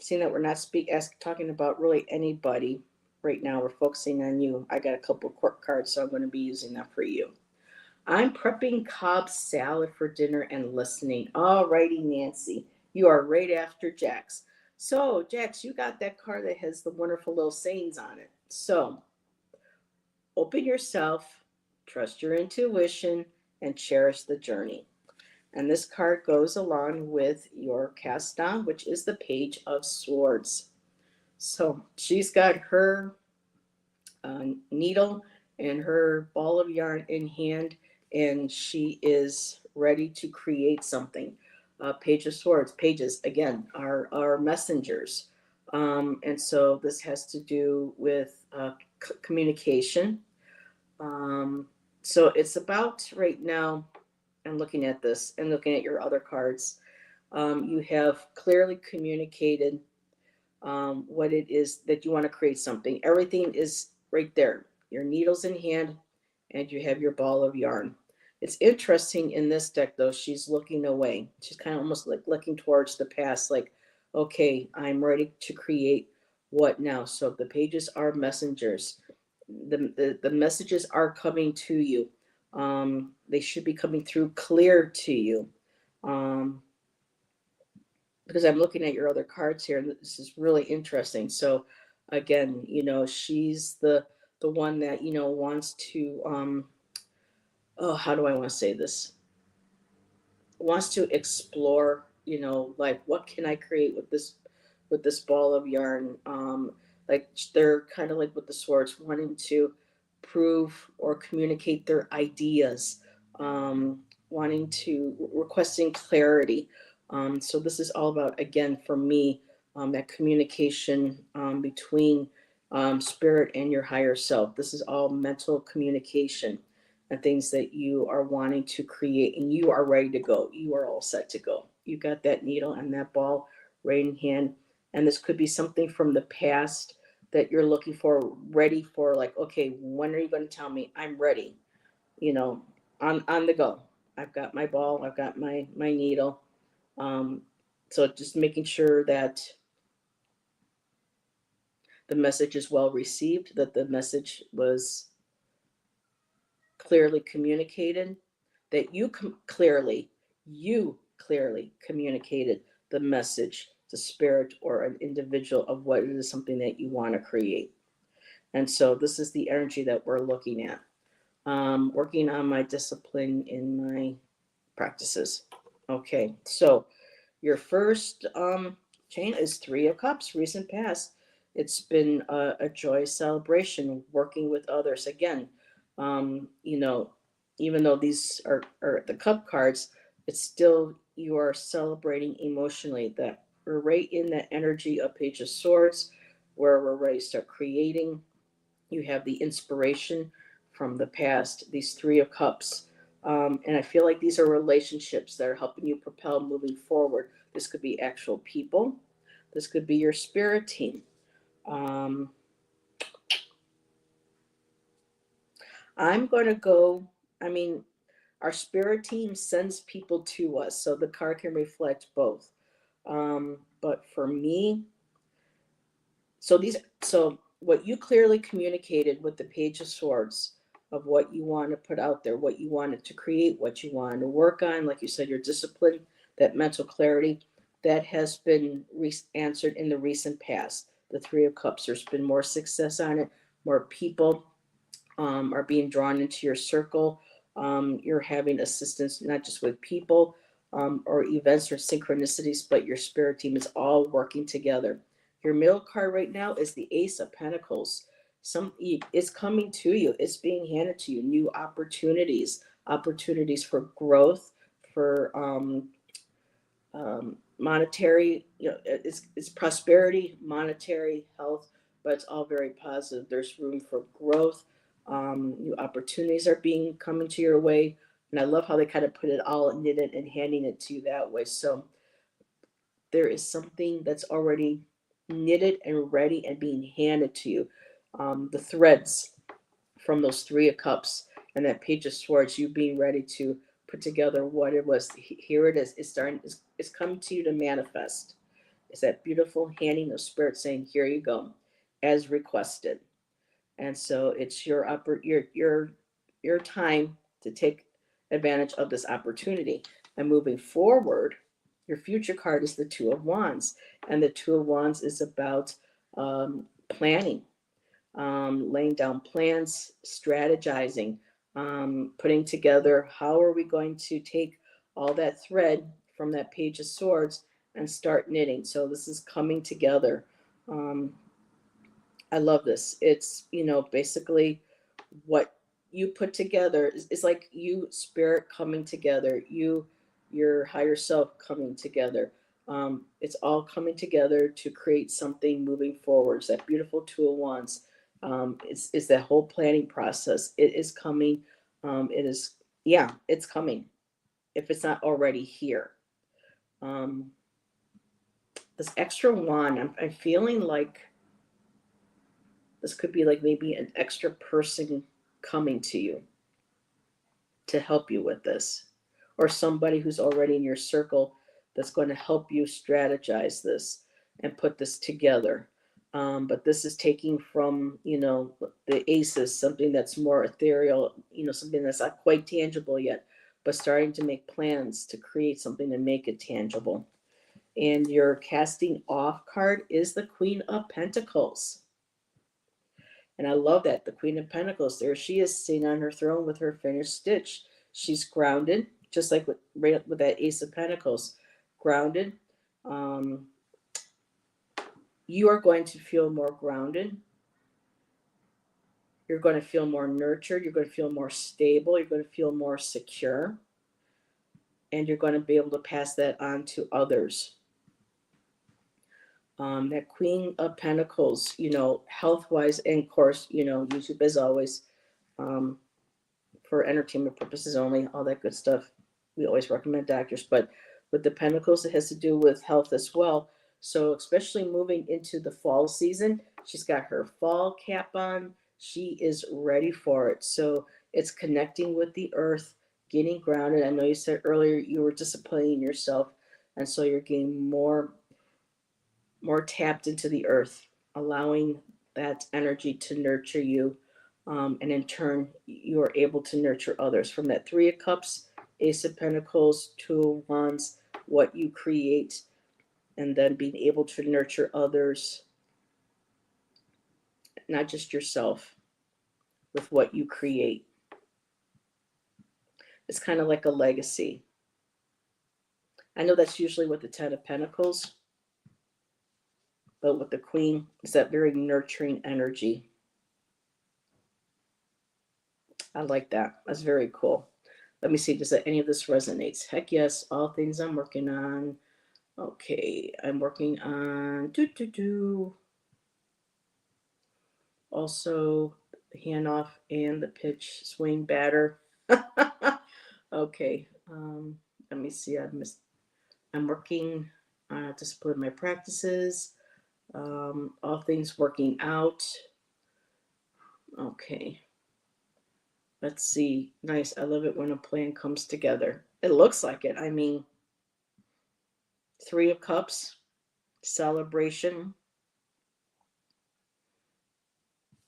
Seeing that we're not talking about really anybody right now, we're focusing on you. I got a couple of court cards, so I'm going to be using that for you. I'm prepping Cobb salad for dinner and listening. Alrighty, Nancy. You are right after Jax. So, Jax, you got that card that has the wonderful little sayings on it. So, open yourself, trust your intuition, and cherish the journey. And this card goes along with your cast on, which is the Page of Swords. So she's got her needle and her ball of yarn in hand, and she is ready to create something. Page of Swords, pages, again, are messengers. And so this has to do with communication. So it's about right now, and looking at this and looking at your other cards, you have clearly communicated what it is that you want to create something. Everything is right there. Your needle's in hand, and you have your ball of yarn. It's interesting in this deck, though, she's looking away. She's kind of almost like looking towards the past, like, okay, I'm ready to create what now? So the pages are messengers. The messages are coming to you. They should be coming through clear to you. Because I'm looking at your other cards here, and this is really interesting. So again, she's the one that, wants to, oh, how do I want to say this? Wants to explore, like, what can I create with this ball of yarn. Like, they're kind of like with the swords, wanting to prove or communicate their ideas, wanting to requesting clarity. So this is all about, again, for me, that communication, between, spirit and your higher self. This is all mental communication and things that you are wanting to create, and you are ready to go. You are all set to go. You got that needle and that ball right in hand. And this could be something from the past that you're looking for, ready for, like, okay, when are you going to tell me I'm ready? You know, on the go. I've got my ball, I've got my needle. Um, so just making sure that the message is well received, that the message was clearly communicated, that you clearly communicated the message to spirit or an individual of what it is, something that you want to create. And so this is the energy that we're looking at. Working on my discipline in my practices. Okay, so your first, chain is Three of Cups, recent past. It's been a joy celebration, working with others. Again, even though these are the cup cards, it's still, you are celebrating emotionally, that we're right in that energy of Page of Swords, where we're ready to start creating. You have the inspiration from the past, these Three of Cups. And I feel like these are relationships that are helping you propel moving forward. This could be actual people, this could be your spirit team. Um, I'm going to go, I mean, our spirit team sends people to us, so the card can reflect both. But for me, so what you clearly communicated with the Page of Swords, of what you want to put out there, what you wanted to create, what you wanted to work on, like you said, your discipline, that mental clarity, that has been answered in the recent past. The Three of Cups, there's been more success on it, more people, are being drawn into your circle. You're having assistance not just with people, or events or synchronicities, but your spirit team is all working together. Your middle card right now is the Ace of Pentacles. It's coming to you. It's being handed to you. New opportunities, opportunities for growth, for, monetary, it's prosperity, monetary, health, but it's all very positive. There's room for growth. New opportunities are being coming to your way. And I love how they kind of put it all knitted and handing it to you that way. So there is something that's already knitted and ready and being handed to you. The threads from those Three of Cups and that Page of Swords, you being ready to put together what it was. Here it is. It's starting. It's coming to you to manifest. It's that beautiful handing of spirit saying, "Here you go," as requested. And so it's your time to take advantage of this opportunity. And moving forward, your future card is the Two of Wands, and the Two of Wands is about, planning, laying down plans, strategizing, putting together how are we going to take all that thread from that Page of Swords and start knitting. So this is coming together. Um, I love this. It's, basically what you put together is like you spirit coming together, your higher self coming together. It's all coming together to create something moving forward. It's that beautiful Two of Wands. It's that whole planning process. It is coming. It is, yeah, it's coming. If it's not already here. Um, this extra wand, I'm feeling like this could be like maybe an extra person coming to you to help you with this, or somebody who's already in your circle that's going to help you strategize this and put this together. But this is taking from, the aces, something that's more ethereal, something that's not quite tangible yet, but starting to make plans to create something to make it tangible. And your casting off card is the Queen of Pentacles. And I love that. The Queen of Pentacles, there she is sitting on her throne with her finished stitch. She's grounded, just like right with that Ace of Pentacles. Grounded. Um, you are going to feel more grounded. You're going to feel more nurtured. You're going to feel more stable. You're going to feel more secure. And you're going to be able to pass that on to others. That Queen of Pentacles, health-wise, and of course, YouTube as always, for entertainment purposes only, all that good stuff. We always recommend doctors, but with the Pentacles, it has to do with health as well. So especially moving into the fall season, she's got her fall cap on. She is ready for it. So it's connecting with the earth, getting grounded. I know you said earlier you were disciplining yourself, and so you're getting more tapped into the earth, allowing that energy to nurture you. And in turn, you are able to nurture others. From that Three of Cups, Ace of Pentacles, Two of Wands, what you create, and then being able to nurture others, not just yourself, with what you create. It's kind of like a legacy. I know that's usually with the Ten of Pentacles, but with the Queen, it's that very nurturing energy. I like that. That's very cool. Let me see, does any of this resonates? Heck yes, all things I'm working on. Okay, I'm working on also the handoff and the pitch swing batter. Okay, let me see. I'm working to split my practices. All things working out. Okay. Let's see. Nice. I love it when a plan comes together. It looks like it. I mean, Three of Cups, celebration.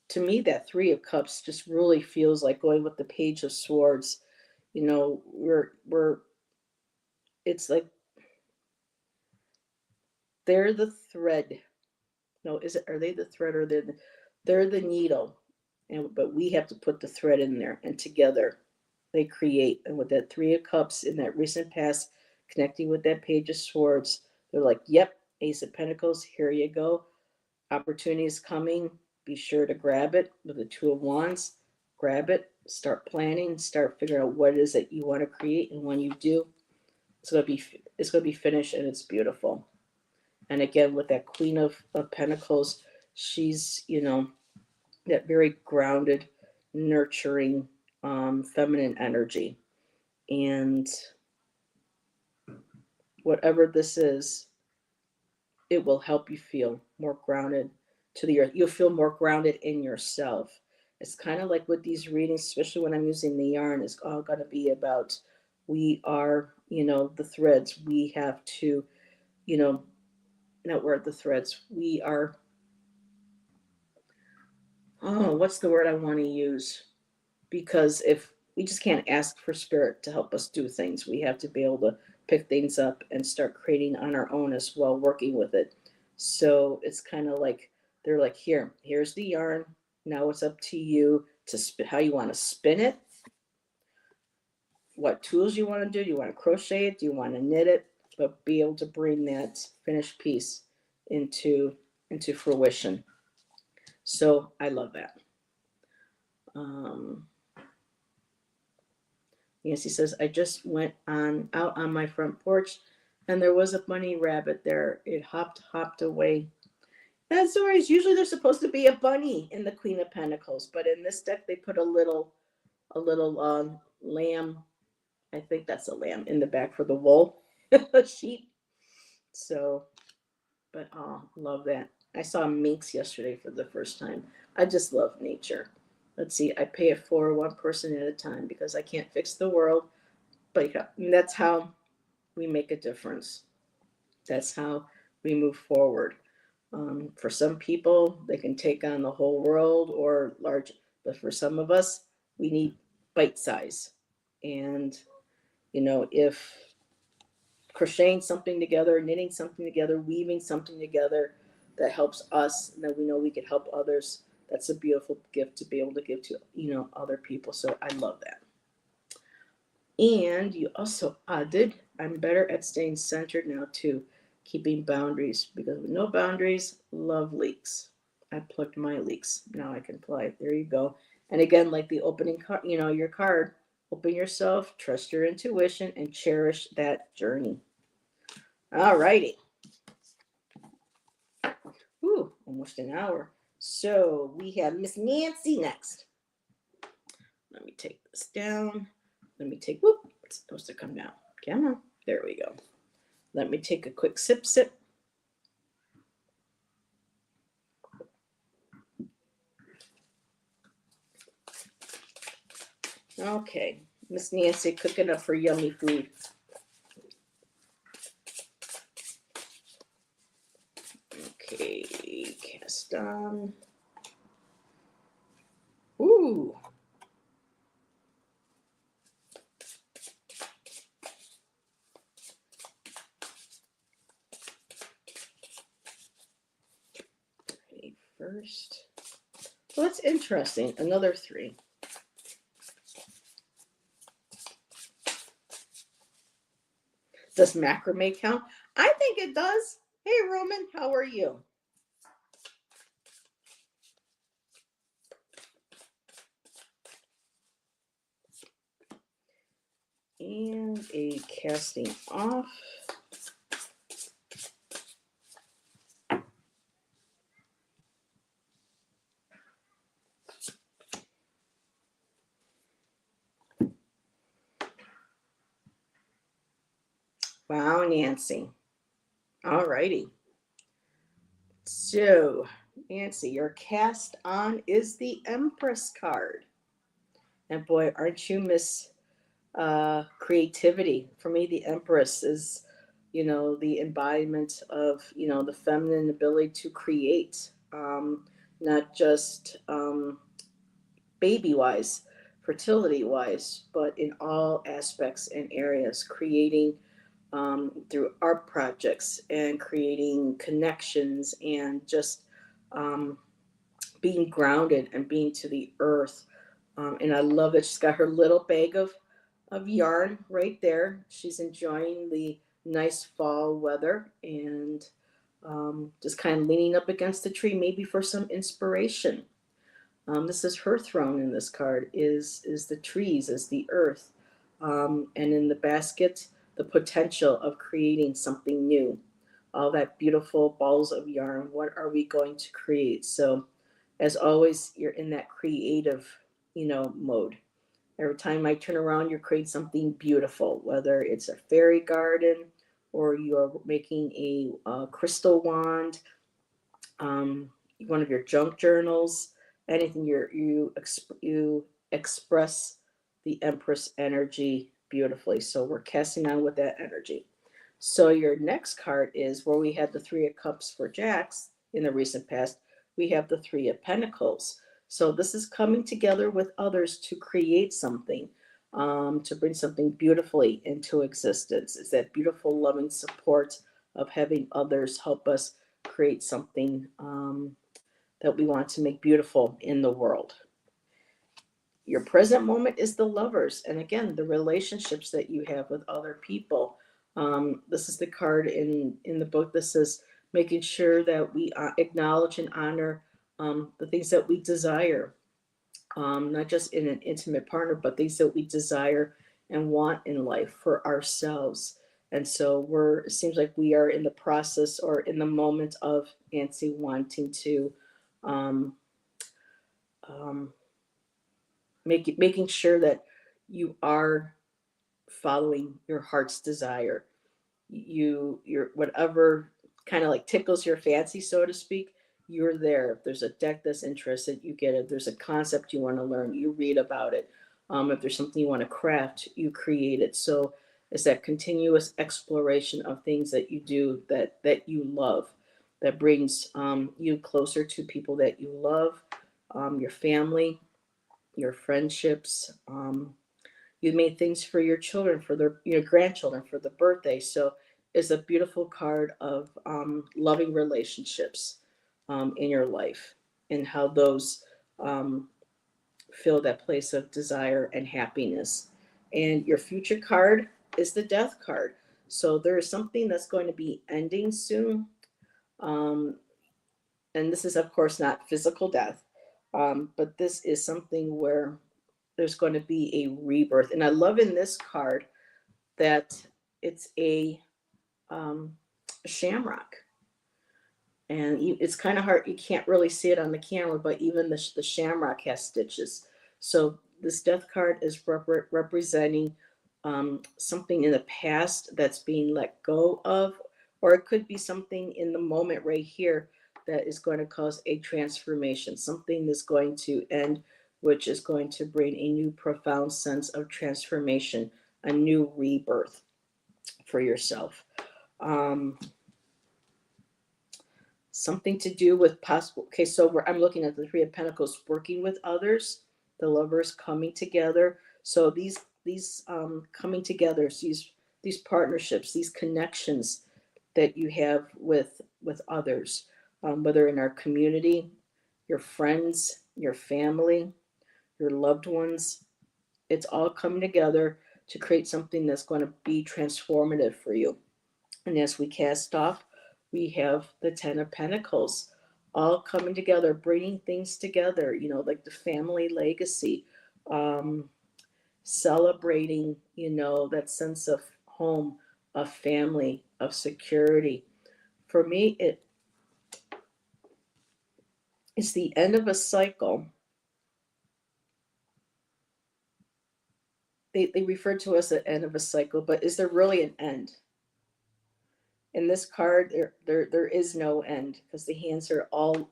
To me, that Three of Cups just really feels like going with the Page of Swords. We're it's like they're the thread. No, are they the thread or they're the needle? But we have to put the thread in there, and together they create. And with that Three of Cups in that recent past, connecting with that Page of Swords, they're like, yep, Ace of Pentacles, here you go. Opportunity is coming. Be sure to grab it. With the Two of Wands, grab it, start planning, start figuring out what it is that you want to create. And when you do, it's gonna be finished and it's beautiful. And again, with that Queen of Pentacles, she's, that very grounded, nurturing, feminine energy. And whatever this is, it will help you feel more grounded to the earth. You'll feel more grounded in yourself. It's kind of like with these readings, especially when I'm using the yarn, it's all going to be about we are, the threads. We have to, not we're the threads. We are, what's the word I want to use? Because if we just can't ask for spirit to help us do things, we have to be able to pick things up and start creating on our own as well, working with it. So it's kind of like they're like, here's the yarn. Now it's up to you to how you want to spin it, what tools you want to do. Do you want to crochet it? Do you want to knit it? But be able to bring that finished piece into fruition. So I love that. Nancy says, I just went out on my front porch and there was a bunny rabbit there. It hopped away. That's always, usually there's supposed to be a bunny in the Queen of Pentacles, but in this deck they put a little lamb. I think that's a lamb in the back for the wool, a sheep. So, but love that. I saw minks yesterday for the first time. I just love nature. Let's see, I pay it for one person at a time because I can't fix the world, but that's how we make a difference. That's how we move forward. For some people, they can take on the whole world or large, but for some of us, we need bite size. And, if crocheting something together, knitting something together, weaving something together that helps us, then we know we can help others. that's a beautiful gift to be able to give to, other people. So I love that. And you also added, I'm better at staying centered now too, keeping boundaries, because with no boundaries, love leaks. I plucked my leaks. Now I can play. There you go. And again, like the opening card, your card, open yourself, trust your intuition, and cherish that journey. All righty. Ooh, almost an hour. So we have Miss Nancy next. Let me take this down. Let me take, whoop, it's supposed to come down. Come on. There we go. Let me take a quick sip. Okay, Miss Nancy cooking up her yummy food. Okay, cast on. Ooh. Okay, first. Well, that's interesting. Another 3. Does macrame count? I think it does. Hey, Roman, how are you? And a casting off. Wow, Nancy. All righty. So, Nancy, your cast on is the Empress card. And boy, aren't you Miss creativity? For me, the Empress is, the embodiment of, the feminine ability to create, not just baby wise, fertility wise, but in all aspects and areas, creating through art projects and creating connections and just um, being grounded and being to the earth. And I love that she's got her little bag of yarn right there. She's enjoying the nice fall weather and just kind of leaning up against the tree, maybe for some inspiration. This is her throne in this card, is the trees, is the earth. And in the basket, the potential of creating something new. All that beautiful balls of yarn. What are we going to create? So, as always, you're in that creative, mode. Every time I turn around, you're creating something beautiful, whether it's a fairy garden or you're making a crystal wand, um, one of your junk journals, anything you express the Empress energy beautifully. So we're casting on with that energy. So your next card is where we had the 3 of Cups for Jacks in the recent past. We have the 3 of Pentacles. So this is coming together with others to create something, to bring something beautifully into existence. It's that beautiful, loving support of having others help us create something that we want to make beautiful in the world. Your present moment is the lovers, and again, the relationships that you have with other people. This is the card in the book that says making sure that we acknowledge and honor the things that we desire, not just in an intimate partner, but things that we desire and want in life for ourselves. And so it seems like we are in the process or in the moment of Nancy wanting to um, um, making sure that you are following your heart's desire. Your whatever kind of like tickles your fancy, so to speak, you're there. If there's a deck that's interested, you get it. If there's a concept you want to learn, you read about it. If there's something you want to craft, you create it. So it's that continuous exploration of things that you do that you love, that brings you closer to people that you love, your family, your friendships. You made things for your children, for your grandchildren, for the birthday. So it's a beautiful card of loving relationships in your life. and how those fill that place of desire and happiness. And your future card is the death card. So there is something that's going to be ending soon. Um, and this is, of course, not physical death, but this is something where there's going to be a rebirth. And I love in this card that it's a shamrock. And it's kind of hard, you can't really see it on the camera, but even the shamrock has stitches. So this death card is representing something in the past that's being let go of, or it could be something in the moment right here that is going to cause a transformation, something that's going to end, which is going to bring a new profound sense of transformation, a new rebirth for yourself. Something to do with possible, okay, so I'm looking at the Three of Pentacles, working with others, the lovers coming together. So these coming together, these partnerships, these connections that you have with others, whether in our community, your friends, your family, your loved ones, it's all coming together to create something that's going to be transformative for you. And as we cast off, we have the Ten of Pentacles all coming together, bringing things together, like the family legacy, um, celebrating, that sense of home, of family, of security. For me, it's the end of a cycle. They refer to us as the end of a cycle, but is there really an end? In this card, there is no end, because the hands are all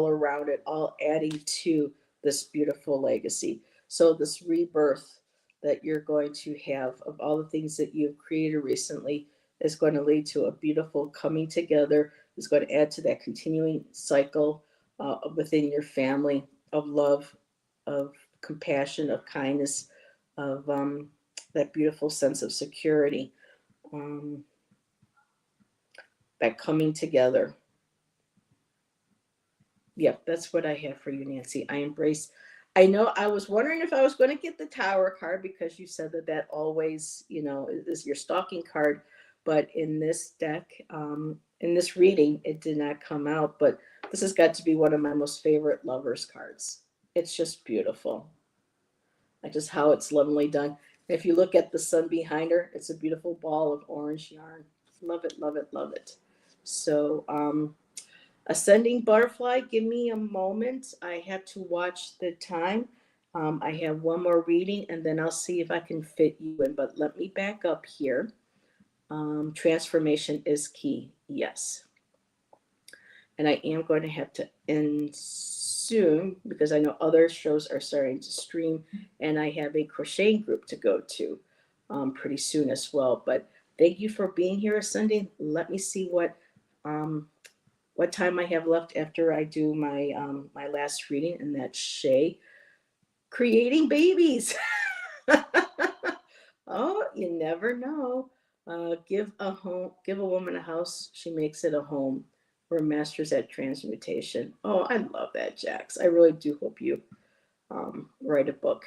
around it, all adding to this beautiful legacy. So this rebirth that you're going to have of all the things that you've created recently is going to lead to a beautiful coming together. Is going to add to that continuing cycle within your family of love, of compassion, of kindness, of that beautiful sense of security. Um, that coming together. Yep, that's what I have for you, Nancy. I embrace. I know I was wondering if I was going to get the Tower card, because you said that always, is your stalking card. But in this deck, in this reading, it did not come out. But this has got to be one of my most favorite lovers cards. It's just beautiful. Like just how it's lovingly done. If you look at the sun behind her, it's a beautiful ball of orange yarn. Love it, love it, love it. So, Ascending Butterfly, give me a moment. I have to watch the time. I have one more reading, and then I'll see if I can fit you in. But let me back up here. Transformation is key. Yes. And I am going to have to end soon, because I know other shows are starting to stream, and I have a crocheting group to go to pretty soon as well. But thank you for being here, Ascending. Let me see what time I have left after I do my last reading, and that's Shay creating babies. Oh, you never know. Give a woman a house, she makes it a home. We're masters at transmutation. Oh, I love that, Jax. I really do hope you write a book.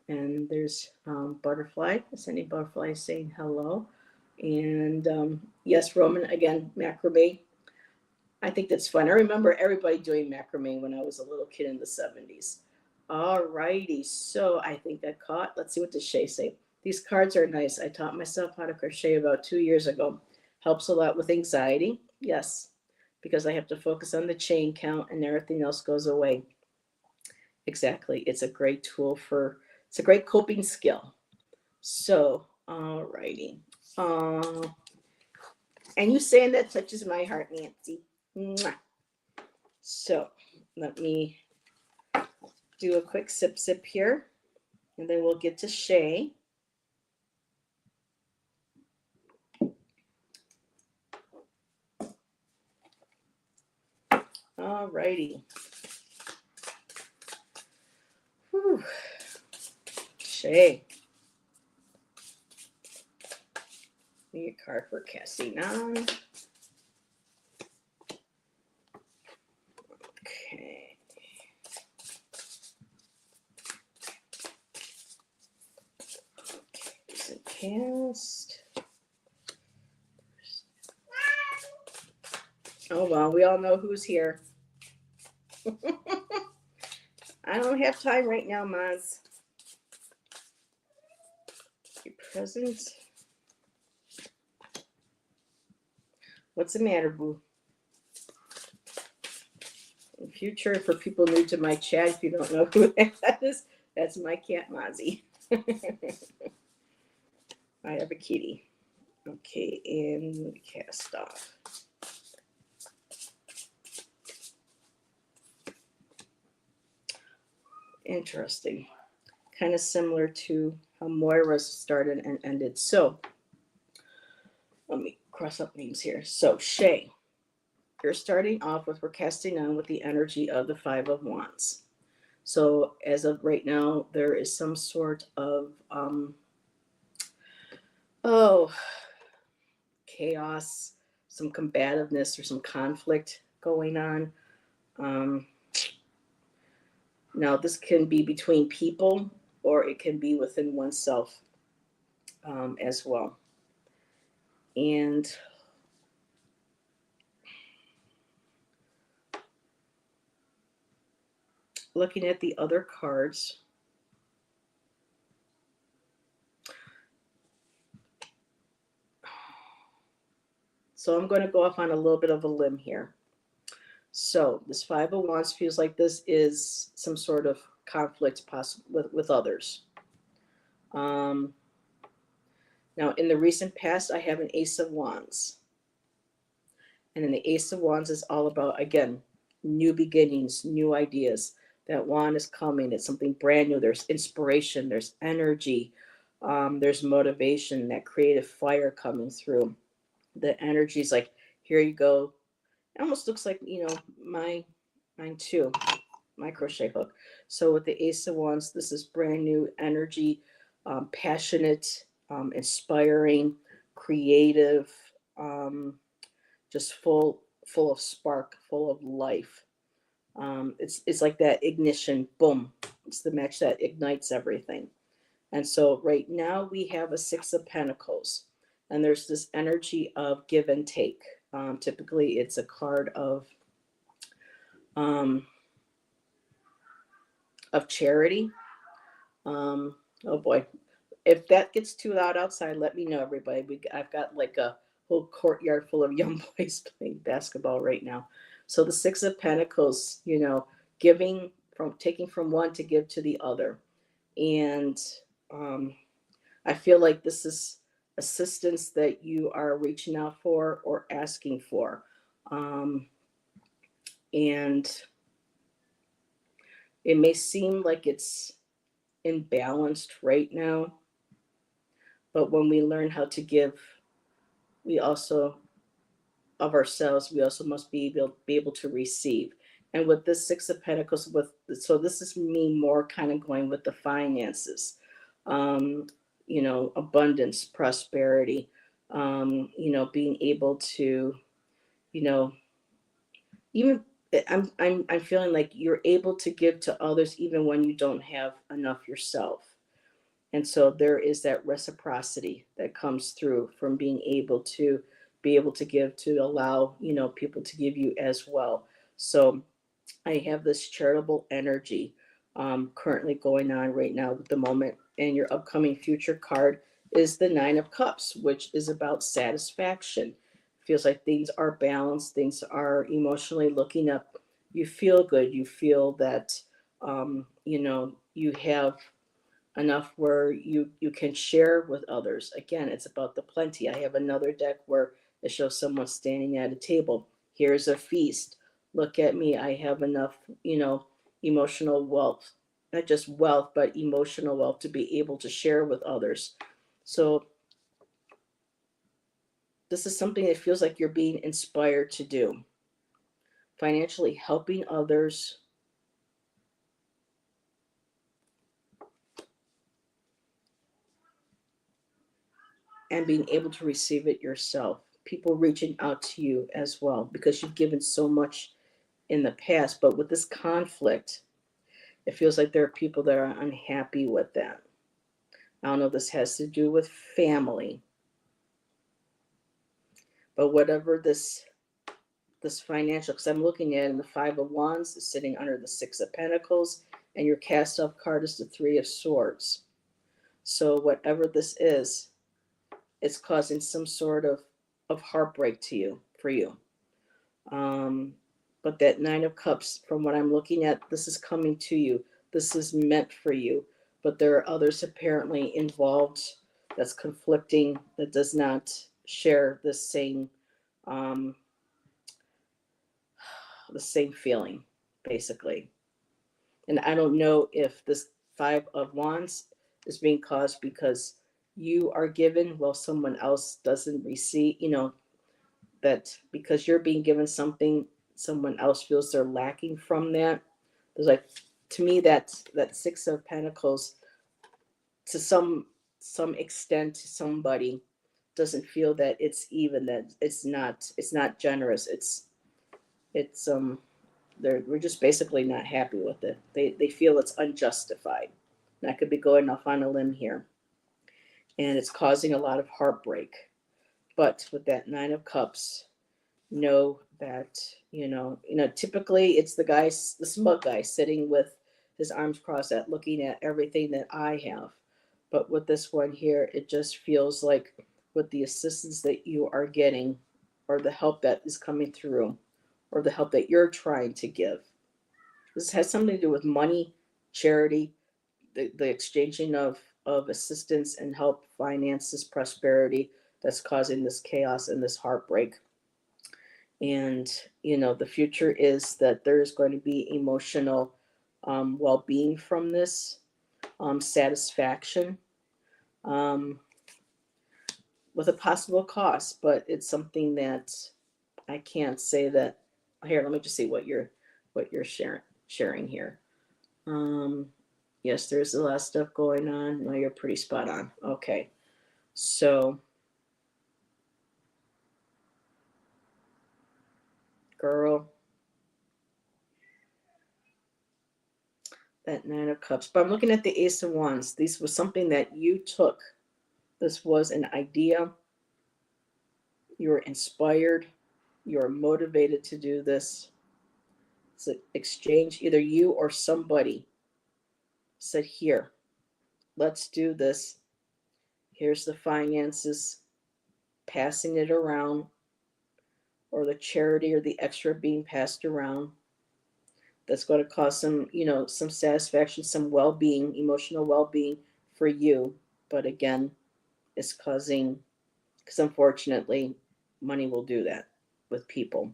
And there's Butterfly, Ascending Butterfly saying hello. And yes, Roman, again, macrame. I think that's fun. I remember everybody doing macrame when I was a little kid in the 70s. All righty, so I think that caught. Let's see what does Shay say. These cards are nice. I taught myself how to crochet about 2 years ago. Helps a lot with anxiety. Yes, because I have to focus on the chain count and everything else goes away. Exactly. It's a great tool it's a great coping skill. So, all righty. And you saying that touches my heart, Nancy. Mwah. So let me do a quick sip here, and then we'll get to Shay. All righty. Whew. Shay. Need a card for Cassie now. Okay. past. Oh, well, we all know who's here. I don't have time right now, Maz. Your present. What's the matter, boo? In future, for people new to my chat, if you don't know who that is, that's my cat, Mozzie. I have a kitty. Okay, and cast off. Interesting. Kind of similar to how Moira started and ended. So, let me cross up names here. So, Shay, you're starting off with, we're casting on with the energy of the Five of Wands. So, as of right now, there is some sort of, chaos, some combativeness, or some conflict going on. Now, this can be between people or it can be within oneself as well. And looking at the other cards, so I'm going to go off on a little bit of a limb here. So this Five of Wands feels like this is some sort of conflict with others. Now, in the recent past, I have an Ace of Wands. And then the Ace of Wands is all about, again, new beginnings, new ideas. That wand is coming. It's something brand new. There's inspiration. There's energy. There's motivation, that creative fire coming through. The energy is like, here you go. It almost looks like, mine too, my crochet hook. So with the Ace of Wands, this is brand new energy, passionate, inspiring, creative, just full of spark, full of life. It's like that ignition, boom. It's the match that ignites everything. And so right now we have a Six of Pentacles, and there's this energy of give and take. Typically, it's a card of charity. Oh boy, if that gets too loud outside, let me know, everybody. I've got like a whole courtyard full of young boys playing basketball right now. So the Six of Pentacles, giving from, taking from one to give to the other. And I feel like this is assistance that you are reaching out for or asking for. And it may seem like it's imbalanced right now, but when we learn how to give, we also, of ourselves, we also must be able to receive. And with this Six of Pentacles, so this is me more kind of going with the finances, abundance, prosperity, being able to, even I'm feeling like you're able to give to others even when you don't have enough yourself. And so there is that reciprocity that comes through from being able to give, to allow, people to give you as well. So I have this charitable energy currently going on right now at the moment. And your upcoming future card is the Nine of Cups, which is about satisfaction. Feels like things are balanced, things are emotionally looking up. You feel good. You feel that, you have enough where you can share with others. Again, it's about the plenty. I have another deck where it shows someone standing at a table. Here's a feast. Look at me. I have enough, emotional wealth, not just wealth, but emotional wealth to be able to share with others. So this is something that feels like you're being inspired to do. Financially helping others, and being able to receive it yourself. People reaching out to you as well, because you've given so much in the past. But with this conflict, it feels like there are people that are unhappy with that. I don't know if this has to do with family, but whatever this financial, because I'm looking at it, in the Five of Wands is sitting under the Six of Pentacles, and your cast off card is the Three of Swords. So whatever this is, it's causing some sort of heartbreak to you, for you. But that Nine of Cups, from what I'm looking at, this is coming to you. This is meant for you. But there are others apparently involved that's conflicting, that does not share um, the same feeling, basically. And I don't know if this Five of Wands is being caused because you are given while someone else doesn't receive, that because you're being given something, someone else feels they're lacking from that. There's like, to me, that Six of Pentacles, to some extent, to somebody doesn't feel that it's even, that it's not generous. It's we're just basically not happy with it. They feel it's unjustified. And I could be going off on a limb here, and it's causing a lot of heartbreak. But with that Nine of Cups, know that typically it's the smug guy sitting with his arms crossed out, looking at everything that I have. But with this one here, it just feels like with the assistance that you are getting, or the help that is coming through, or the help that you're trying to give, this has something to do with money, charity, the exchanging of assistance and help, finances, prosperity, that's causing this chaos and this heartbreak. And the future is that there is going to be emotional well-being from this, satisfaction, um, with a possible cost, but it's something that I can't say that. Here, let me just see what you're sharing here. Yes, there's a lot of stuff going on. No, you're pretty spot on. Okay, so girl, that Nine of Cups. But I'm looking at the Ace of Wands. This was something that you took. This was an idea. You were inspired. You were motivated to do this. It's an exchange. Either you or somebody said, here, let's do this. Here's the finances, passing it around, or the charity or the extra being passed around. That's going to cause some satisfaction, some well-being, emotional well-being for you. But again, it's causing, because unfortunately, money will do that with people.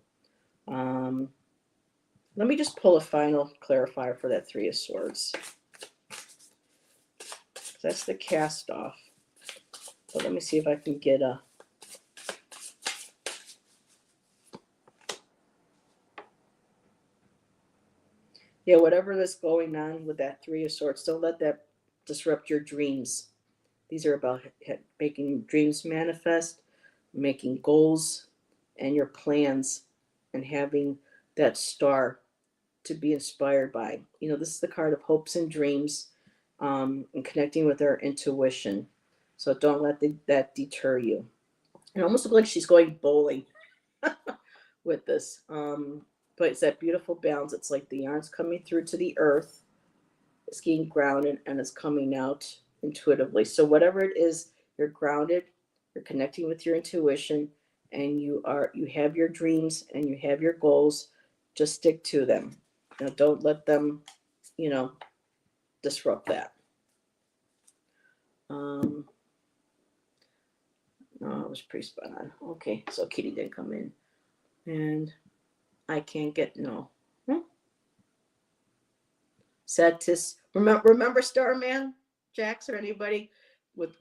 Let me just pull a final clarifier for that Three of Swords. That's the cast off. But let me see if I can get a... Yeah, whatever that's going on with that Three of Swords, don't let that disrupt your dreams. These are about making dreams manifest, making goals and your plans, and having that star to be inspired by. This is the card of hopes and dreams, and connecting with our intuition. So don't let that deter you. It almost looks like she's going bowling with this. But it's that beautiful balance. It's like the yarn's coming through to the earth, it's getting grounded, and it's coming out intuitively. So whatever it is, you're grounded, you're connecting with your intuition, and you have your dreams and you have your goals. Just stick to them. Don't let them, disrupt that. No, it was pretty spot on. Okay, so Kitty didn't come in, and I can't get no. Satis, remember Starman, Jax, or anybody with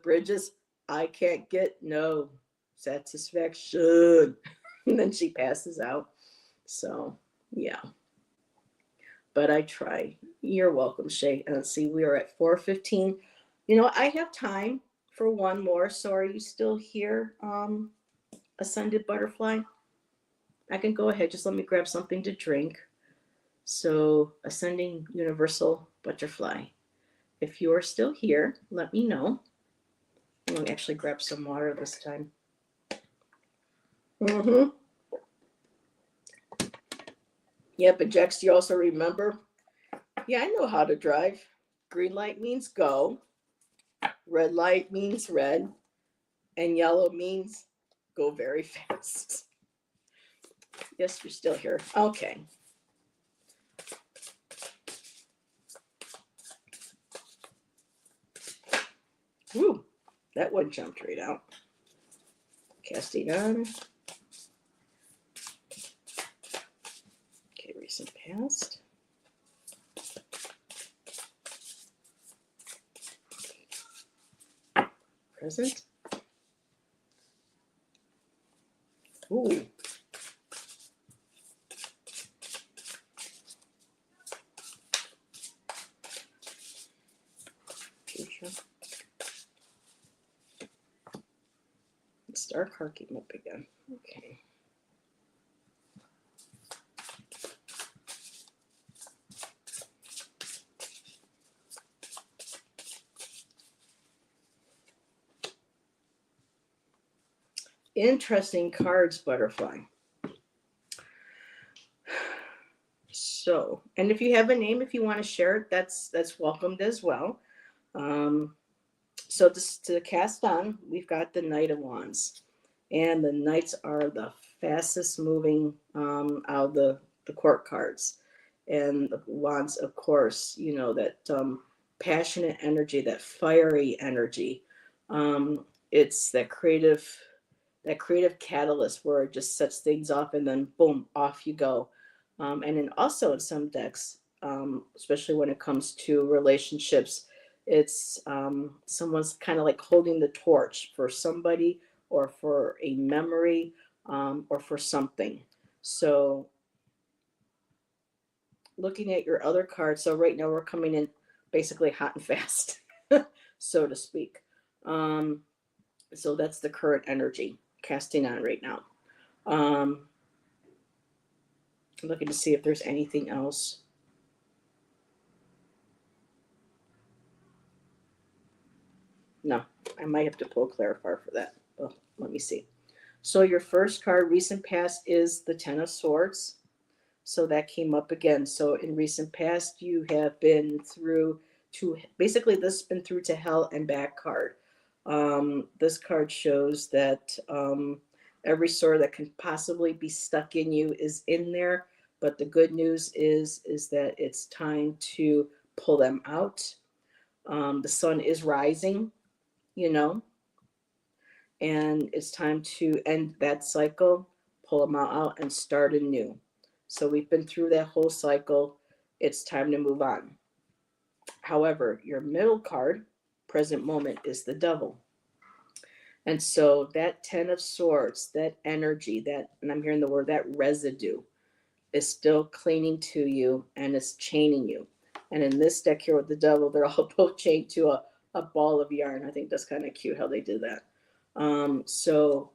Bridges? I can't get no satisfaction. And then she passes out. So yeah. But I try. You're welcome, Shay. And let's see, we are at 4:15. I have time for one more. So are you still here, Ascended Butterfly? I can go ahead. Just let me grab something to drink. So, Ascending Universal Butterfly, If you are still here, let me know. I'm going to actually grab some water this time. Yeah, but Jax, do you also remember? Yeah, I know how to drive. Green light means go, red light means red, and yellow means go very fast. Yes, you're still here. Okay. Woo, that one jumped right out. Casting on. Okay, recent past. Present. Ooh. Future. The star card came up again. Okay. Interesting cards, Butterfly. So, and if you have a name, if you want to share it, that's welcomed as well. So to cast on, we've got the Knight of Wands, and the Knights are the fastest moving out of the court cards, and the Wands, of course, you know that passionate energy, that fiery energy. It's that creative catalyst where it just sets things off and then boom, off you go. And then also in some decks, especially when it comes to relationships, it's someone's kind of like holding the torch for somebody or for a memory or for something. So looking at your other cards, so right now we're coming in basically hot and fast, so to speak. So that's the current energy casting on right now. I'm looking to see if there's anything else. No, I might have to pull a clarifier for that. Well, let me see. So your first card, recent past, is the Ten of Swords. So that came up again. So in recent past, you have been through to basically this has been through to hell and back card. This card shows that every sword that can possibly be stuck in you is in there. But the good news is that it's time to pull them out. The sun is rising, you know, and it's time to end that cycle, pull them out, and start anew. So we've been through that whole cycle. It's time to move on. However, your middle card, present moment, is the Devil. And so that Ten of Swords, that energy, that, and I'm hearing the word, that residue is still clinging to you and is chaining you. And in this deck here with the Devil, they're all both chained to a ball of yarn. I think that's kind of cute how they did that. So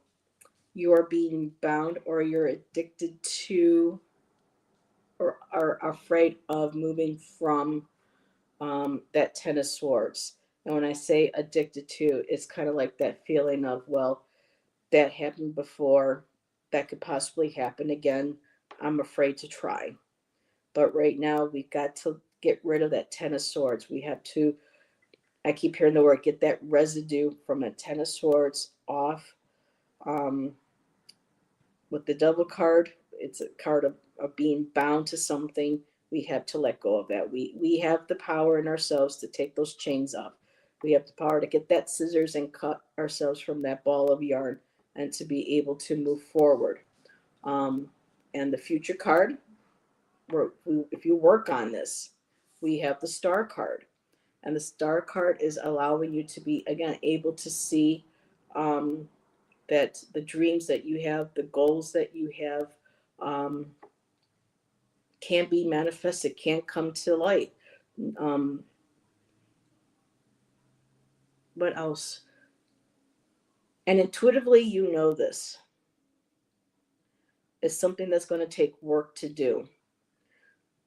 you are being bound or you're addicted to or are afraid of moving from that Ten of Swords. And when I say addicted to, it's kind of like that feeling of, well, that happened before, that could possibly happen again. I'm afraid to try. But right now, we've got to get rid of that Ten of Swords. We have to, I keep hearing the word, get that residue from a Ten of Swords off. With the Devil card, it's a card of being bound to something. We have to let go of that. We have the power in ourselves to take those chains off. We have the power to get that scissors and cut ourselves from that ball of yarn and to be able to move forward. And the future card, if you work on this, we have the Star card. And the Star card is allowing you to be, again, able to see that the dreams that you have, the goals that you have, can be manifested, can come to light. What else? And intuitively, you know this. It's something that's going to take work to do.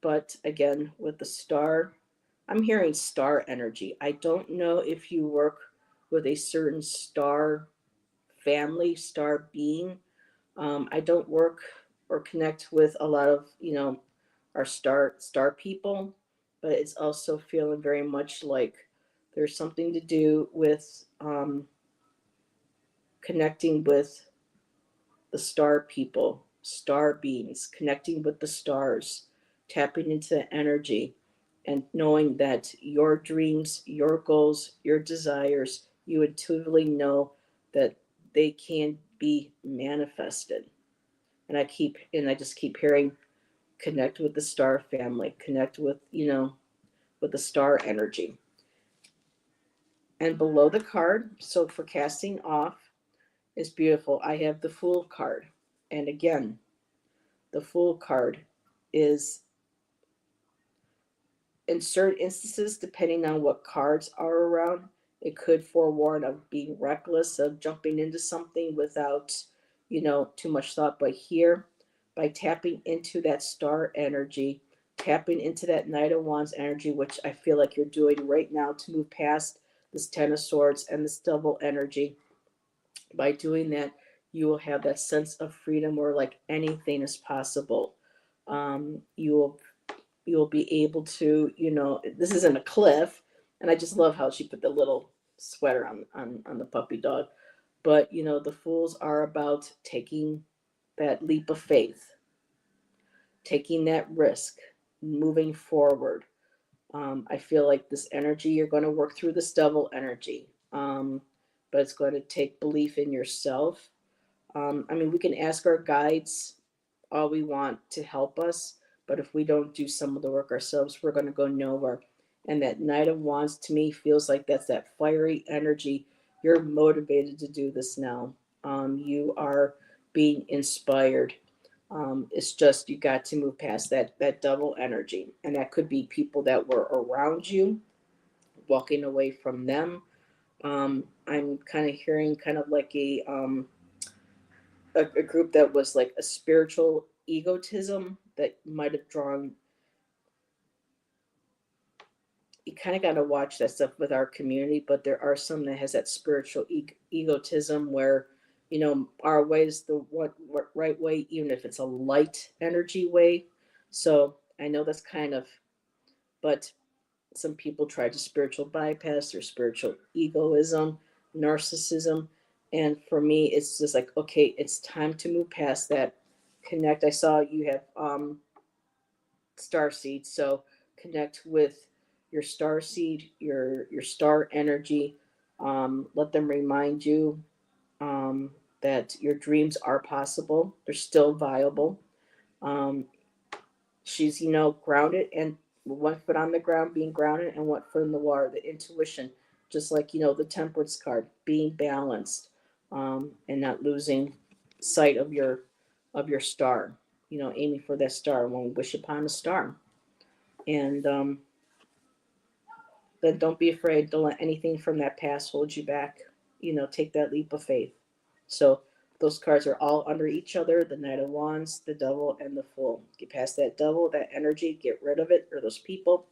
But again, with the Star, I'm hearing star energy. I don't know if you work with a certain star family, star being. I don't work or connect with a lot of, our star people, but it's also feeling very much like there's something to do with connecting with the star people, star beings, connecting with the stars, tapping into the energy, and knowing that your dreams, your goals, your desires, you intuitively know that they can be manifested. And I just keep hearing connect with the star family, connect with, with the star energy. And below the card, so for casting off is beautiful. I have the Fool card. And again, the Fool card is, in certain instances, depending on what cards are around, it could forewarn of being reckless, of jumping into something without, too much thought. But here, by tapping into that star energy, tapping into that Knight of Wands energy, which I feel like you're doing right now to move past this Ten of Swords and this double energy, by doing that, you will have that sense of freedom where like anything is possible. You will be able to, this isn't a cliff, and I just love how she put the little sweater on the puppy dog. But the Fools are about taking that leap of faith, taking that risk, moving forward. I feel like this energy, you're going to work through this double energy, but it's going to take belief in yourself. I mean, we can ask our guides all we want to help us, but if we don't do some of the work ourselves, we're going to go nowhere. And that Knight of Wands to me feels like that's that fiery energy. You're motivated to do this now. You are being inspired. It's just you got to move past that double energy, and that could be people that were around you, walking away from them. I'm kind of hearing kind of like a group that was like a spiritual egotism that might have drawn. You kind of got to watch that stuff with our community, but there are some that has that spiritual egotism where, our way is the right way, even if it's a light energy way. So I know that's kind of, but some people try to spiritual bypass their spiritual egoism, narcissism. And for me, it's just like, okay, it's time to move past that. Connect. I saw you have star seed. So connect with your star seed, your star energy. Let them remind you that your dreams are possible. They're still viable. Um, she's, grounded, and one foot on the ground, being grounded, and one foot in the water, the intuition, just like, the Temperance card, being balanced, and not losing sight of your star, aiming for that star. When we wish upon a star. And then don't be afraid. Don't let anything from that past hold you back. Take that leap of faith. So those cards are all under each other: the Knight of Wands, the Devil, and the Fool. Get past that devil, that energy, get rid of it, or those people,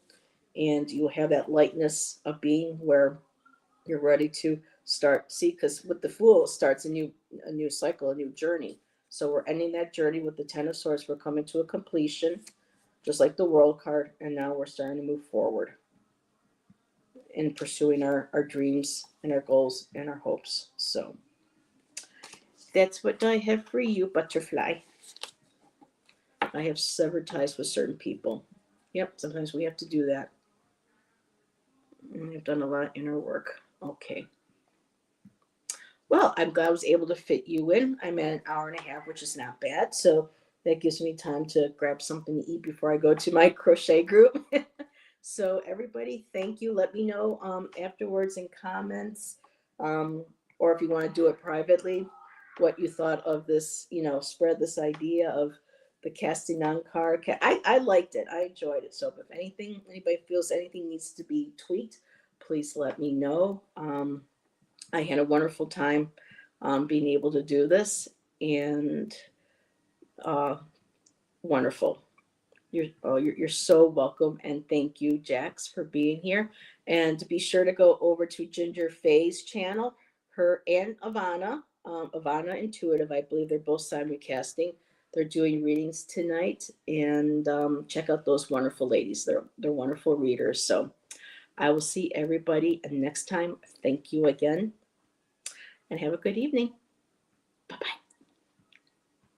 and you'll have that lightness of being where you're ready to start. See, because with the Fool starts a new cycle, a new journey. So we're ending that journey with the Ten of Swords. We're coming to a completion, just like the World card, and now we're starting to move forward in pursuing our dreams and our goals and our hopes. So that's what I have for you, butterfly. I have severed ties with certain people. Yep, sometimes we have to do that. We've done a lot of inner work. Okay. Well, I'm glad I was able to fit you in. I'm at an hour and a half, which is not bad. So that gives me time to grab something to eat before I go to my crochet group. So everybody, thank you. Let me know afterwards in comments, or if you want to do it privately, what you thought of this. Spread this idea of the casting on card. I liked it. I enjoyed it. So if anybody feels anything needs to be tweaked, please let me know. I had a wonderful time being able to do this, and wonderful. You're so welcome, and thank you, Jax, for being here. And be sure to go over to Ginger Faye's channel, her and Ivana, Ivana Intuitive. I believe they're both simulcasting. They're doing readings tonight, and check out those wonderful ladies. They're wonderful readers. So I will see everybody next time. Thank you again, and have a good evening. Bye bye.